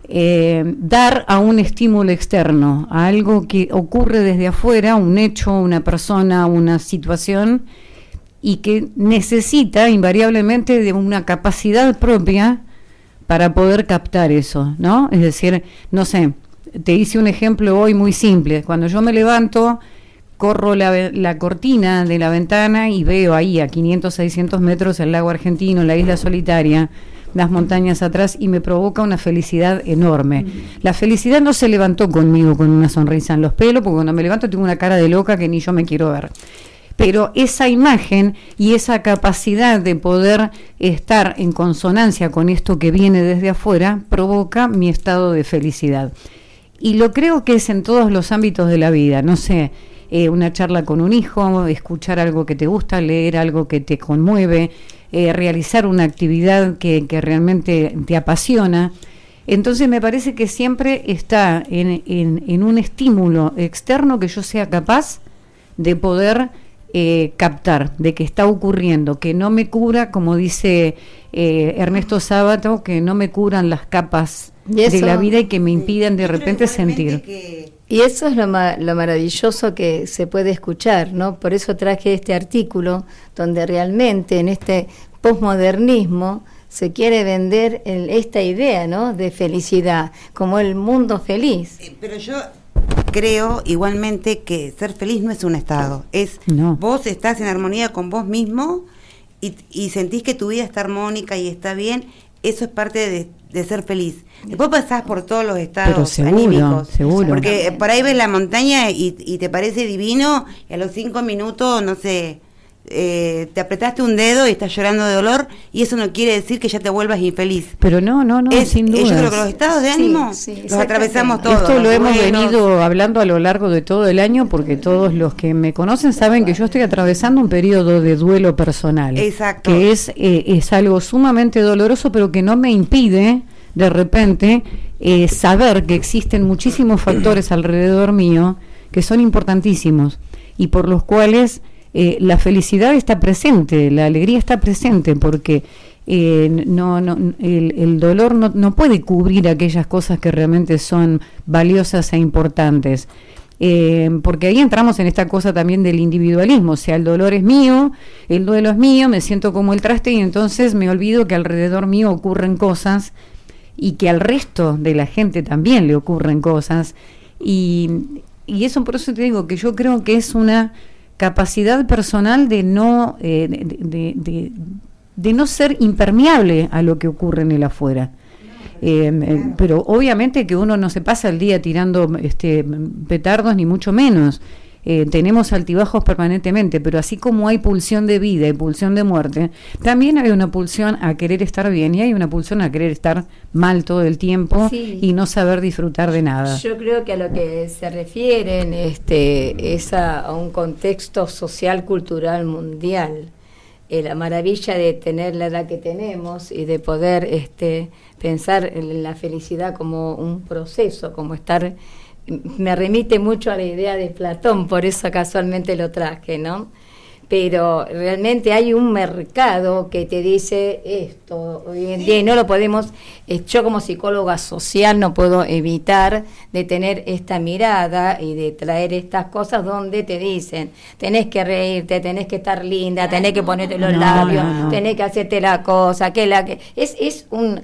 dar a un estímulo externo, a algo que ocurre desde afuera, un hecho, una persona, una situación, y que necesita invariablemente de una capacidad propia para poder captar eso, ¿no? Es decir, no sé, te hice un ejemplo hoy muy simple. Cuando yo me levanto, corro la cortina de la ventana y veo ahí a 500, 600 metros el lago argentino, la isla solitaria, las montañas atrás, y me provoca una felicidad enorme. La felicidad no se levantó conmigo con una sonrisa en los pelos, porque cuando me levanto tengo una cara de loca que ni yo me quiero ver. Pero esa imagen y esa capacidad de poder estar en consonancia con esto que viene desde afuera provoca mi estado de felicidad. Y lo creo que es en todos los ámbitos de la vida, no sé, una charla con un hijo, escuchar algo que te gusta, leer algo que te conmueve, realizar una actividad que realmente te apasiona. Entonces me parece que siempre está en un estímulo externo que yo sea capaz de poder captar, de que está ocurriendo, que no me cubra, como dice Ernesto Sábato, que no me cubran las capas de la vida y que me impidan de repente sentir. Y eso es lo maravilloso que se puede escuchar, ¿no? Por eso traje este artículo, donde realmente en este posmodernismo se quiere vender esta idea, ¿no?, de felicidad, como el mundo feliz. Pero yo creo igualmente que ser feliz no es un estado, vos estás en armonía con vos mismo y sentís que tu vida está armónica y está bien, eso es parte de ser feliz. Después pasás por todos los estados anímicos, seguro. Porque por ahí ves la montaña y te parece divino, y a los 5 minutos, no sé, te apretaste un dedo y estás llorando de dolor, y eso no quiere decir que ya te vuelvas infeliz. Pero no, sin duda. Yo creo que los estados de ánimo los atravesamos todos. Esto lo hemos venido hablando a lo largo de todo el año, porque todos los que me conocen saben que yo estoy atravesando un periodo de duelo personal. Exacto. Que es algo sumamente doloroso, pero que no me impide de repente saber que existen muchísimos factores alrededor mío que son importantísimos y por los cuales la felicidad está presente, la alegría está presente, porque el dolor no puede cubrir aquellas cosas que realmente son valiosas e importantes. Porque ahí entramos en esta cosa también del individualismo, o sea, el dolor es mío, el duelo es mío, me siento como el traste y entonces me olvido que alrededor mío ocurren cosas y que al resto de la gente también le ocurren cosas, y eso, por eso te digo que yo creo que es una capacidad personal de no ser impermeable a lo que ocurre en el afuera. Pero obviamente que uno no se pasa el día tirando petardos, ni mucho menos. Tenemos altibajos permanentemente, pero así como hay pulsión de vida y pulsión de muerte, también hay una pulsión a querer estar bien y hay una pulsión a querer estar mal todo el tiempo y no saber disfrutar de nada. Yo creo que a lo que se refieren es a un contexto social, cultural, mundial. La maravilla de tener la edad que tenemos y de poder pensar en la felicidad como un proceso, como estar... Me remite mucho a la idea de Platón, por eso casualmente lo traje, ¿no? Pero realmente hay un mercado que te dice esto hoy en día y no lo podemos, yo como psicóloga social no puedo evitar de tener esta mirada y de traer estas cosas donde te dicen, tenés que reírte, tenés que estar linda, tenés que ponerte los labios, tenés que hacerte la cosa, es un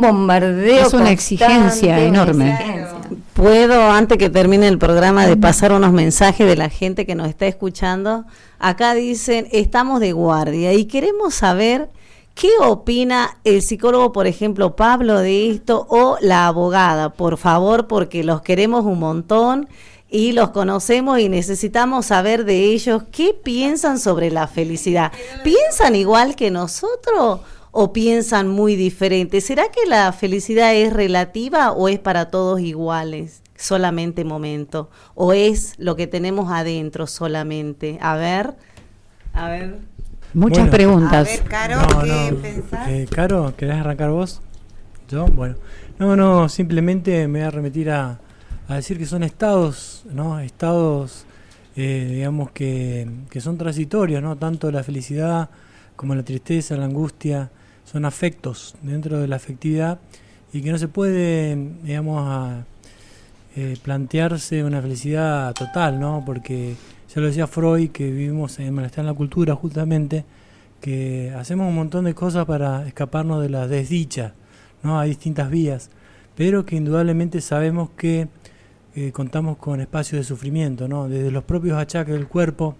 bombardeo. Es una exigencia enorme. Puedo, antes que termine el programa, de pasar unos mensajes de la gente que nos está escuchando. Acá dicen, estamos de guardia y queremos saber qué opina el psicólogo, por ejemplo, Pablo, de esto, o la abogada, por favor, porque los queremos un montón y los conocemos y necesitamos saber de ellos qué piensan sobre la felicidad. ¿Piensan igual que nosotros o piensan muy diferente? ¿Será que la felicidad es relativa o es para todos iguales? Solamente momento, o es lo que tenemos adentro solamente. A ver. Muchas preguntas. A ver, Caro, ¿qué pensás? Caro, ¿querés arrancar vos? ¿Yo? Bueno. No, simplemente me voy a remitir a decir que son estados, ¿no? Estados, digamos, que son transitorios, ¿no? Tanto la felicidad como la tristeza, la angustia, son afectos dentro de la afectividad y que no se puede, digamos, plantearse una felicidad total, ¿no? Porque ya lo decía Freud, que vivimos en malestar en la cultura justamente, que hacemos un montón de cosas para escaparnos de la desdicha, ¿no? Hay distintas vías, pero que indudablemente sabemos que contamos con espacios de sufrimiento, ¿no? Desde los propios achaques del cuerpo,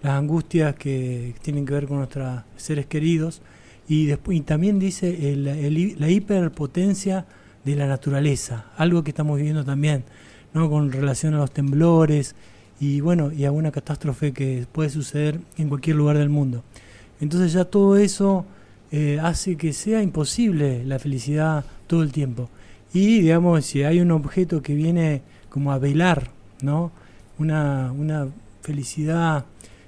las angustias que tienen que ver con nuestros seres queridos, y también dice la hiperpotencia de la naturaleza, algo que estamos viviendo también, ¿no? Con relación a los temblores y bueno, y a una catástrofe que puede suceder en cualquier lugar del mundo. Entonces ya todo eso hace que sea imposible la felicidad todo el tiempo. Y digamos, si hay un objeto que viene como a velar, ¿no? Una felicidad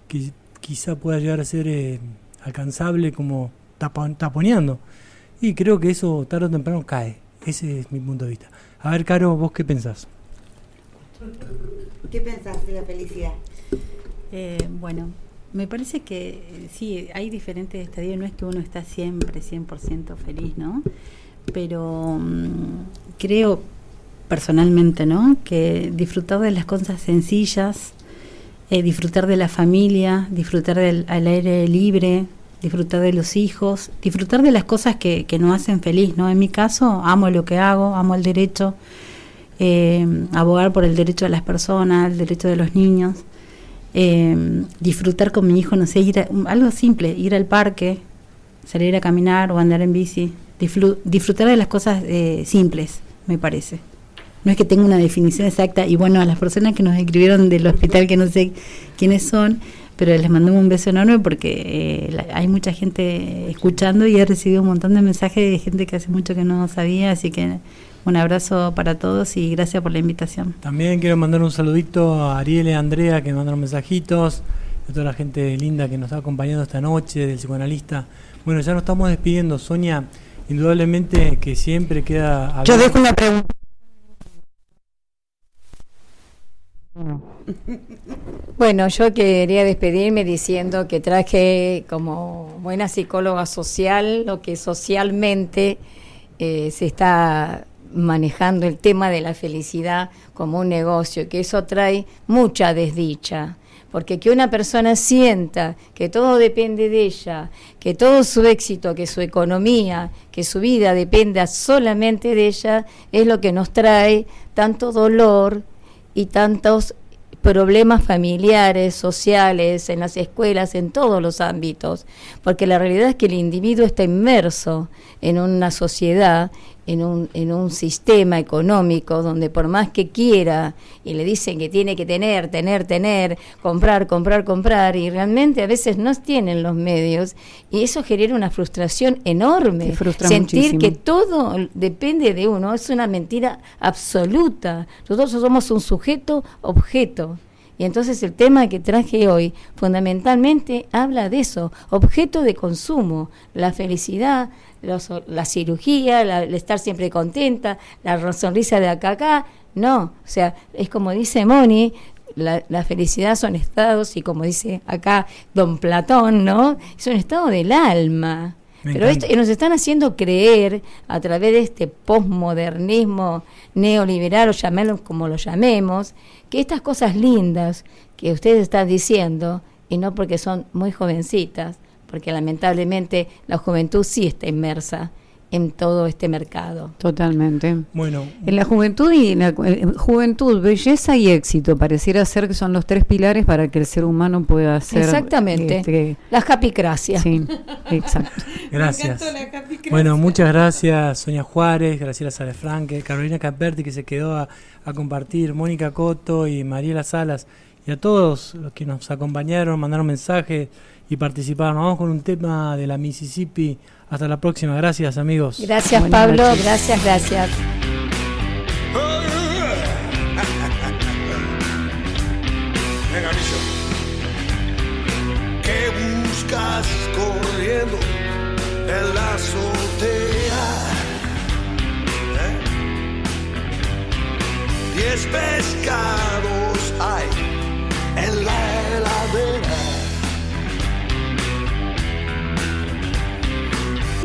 que quizá pueda llegar a ser alcanzable como taponeando. Y creo que eso tarde o temprano cae. Ese es mi punto de vista. A ver, Caro, ¿vos qué pensás? ¿Qué pensás de la felicidad? Bueno, me parece que sí, hay diferentes estadios. No es que uno está siempre 100% feliz, ¿no? Pero creo personalmente, ¿no? Que disfrutar de las cosas sencillas, disfrutar de la familia, disfrutar del al aire libre, disfrutar de los hijos, disfrutar de las cosas que nos hacen feliz, ¿no? En mi caso, amo lo que hago, amo el derecho, abogar por el derecho de las personas, el derecho de los niños, disfrutar con mi hijo, no sé, algo simple, ir al parque, salir a caminar o andar en bici, disfrutar de las cosas simples, me parece. No es que tenga una definición exacta, y bueno, a las personas que nos escribieron del hospital, que no sé quiénes son, pero les mandamos un beso enorme porque hay mucha gente escuchando y he recibido un montón de mensajes de gente que hace mucho que no sabía, así que un abrazo para todos y gracias por la invitación. También quiero mandar un saludito a Ariel y a Andrea, que me mandaron mensajitos, a toda la gente linda que nos está acompañando esta noche, del psicoanalista. Bueno, ya nos estamos despidiendo, Sonia, indudablemente que siempre queda... Yo dejo una pregunta. Bueno, yo quería despedirme diciendo que traje como buena psicóloga social lo que socialmente se está manejando el tema de la felicidad como un negocio, que eso trae mucha desdicha, porque que una persona sienta que todo depende de ella, que todo su éxito, que su economía, que su vida dependa solamente de ella, es lo que nos trae tanto dolor y tantos problemas familiares, sociales, en las escuelas, en todos los ámbitos, porque la realidad es que el individuo está inmerso en una sociedad, en un sistema económico donde por más que quiera y le dicen que tiene que tener, comprar, y realmente a veces no tienen los medios, y eso genera una frustración enorme. Sentir muchísimo que todo depende de uno es una mentira absoluta. Nosotros somos un sujeto objeto. Y entonces el tema que traje hoy fundamentalmente habla de eso, objeto de consumo, la felicidad, la cirugía, el estar siempre contenta, la sonrisa de acá a acá. No, o sea, es como dice Moni, la felicidad son estados, y como dice acá don Platón, ¿no? Es un estado del alma. Pero esto nos están haciendo creer a través de este posmodernismo neoliberal, o llamémoslo como lo llamemos, que estas cosas lindas que ustedes están diciendo, y no porque son muy jovencitas, porque lamentablemente la juventud sí está inmersa en todo este mercado. Totalmente. Bueno, en la juventud juventud, belleza y éxito pareciera ser que son los tres pilares para que el ser humano pueda ser. Exactamente. La japicracia. Sí, exacto. Gracias. Bueno, muchas gracias Sonia Juárez, Graciela Salefranque, Carolina Caperti, que se quedó a compartir, Mónica Cotto y Mariela Salas, y a todos los que nos acompañaron, mandaron mensajes y participaron. Vamos con un tema de la Mississippi. Hasta la próxima. Gracias, amigos. Gracias, Buenas Pablo. noches. Gracias. Venga, Micho. ¿Qué buscas corriendo?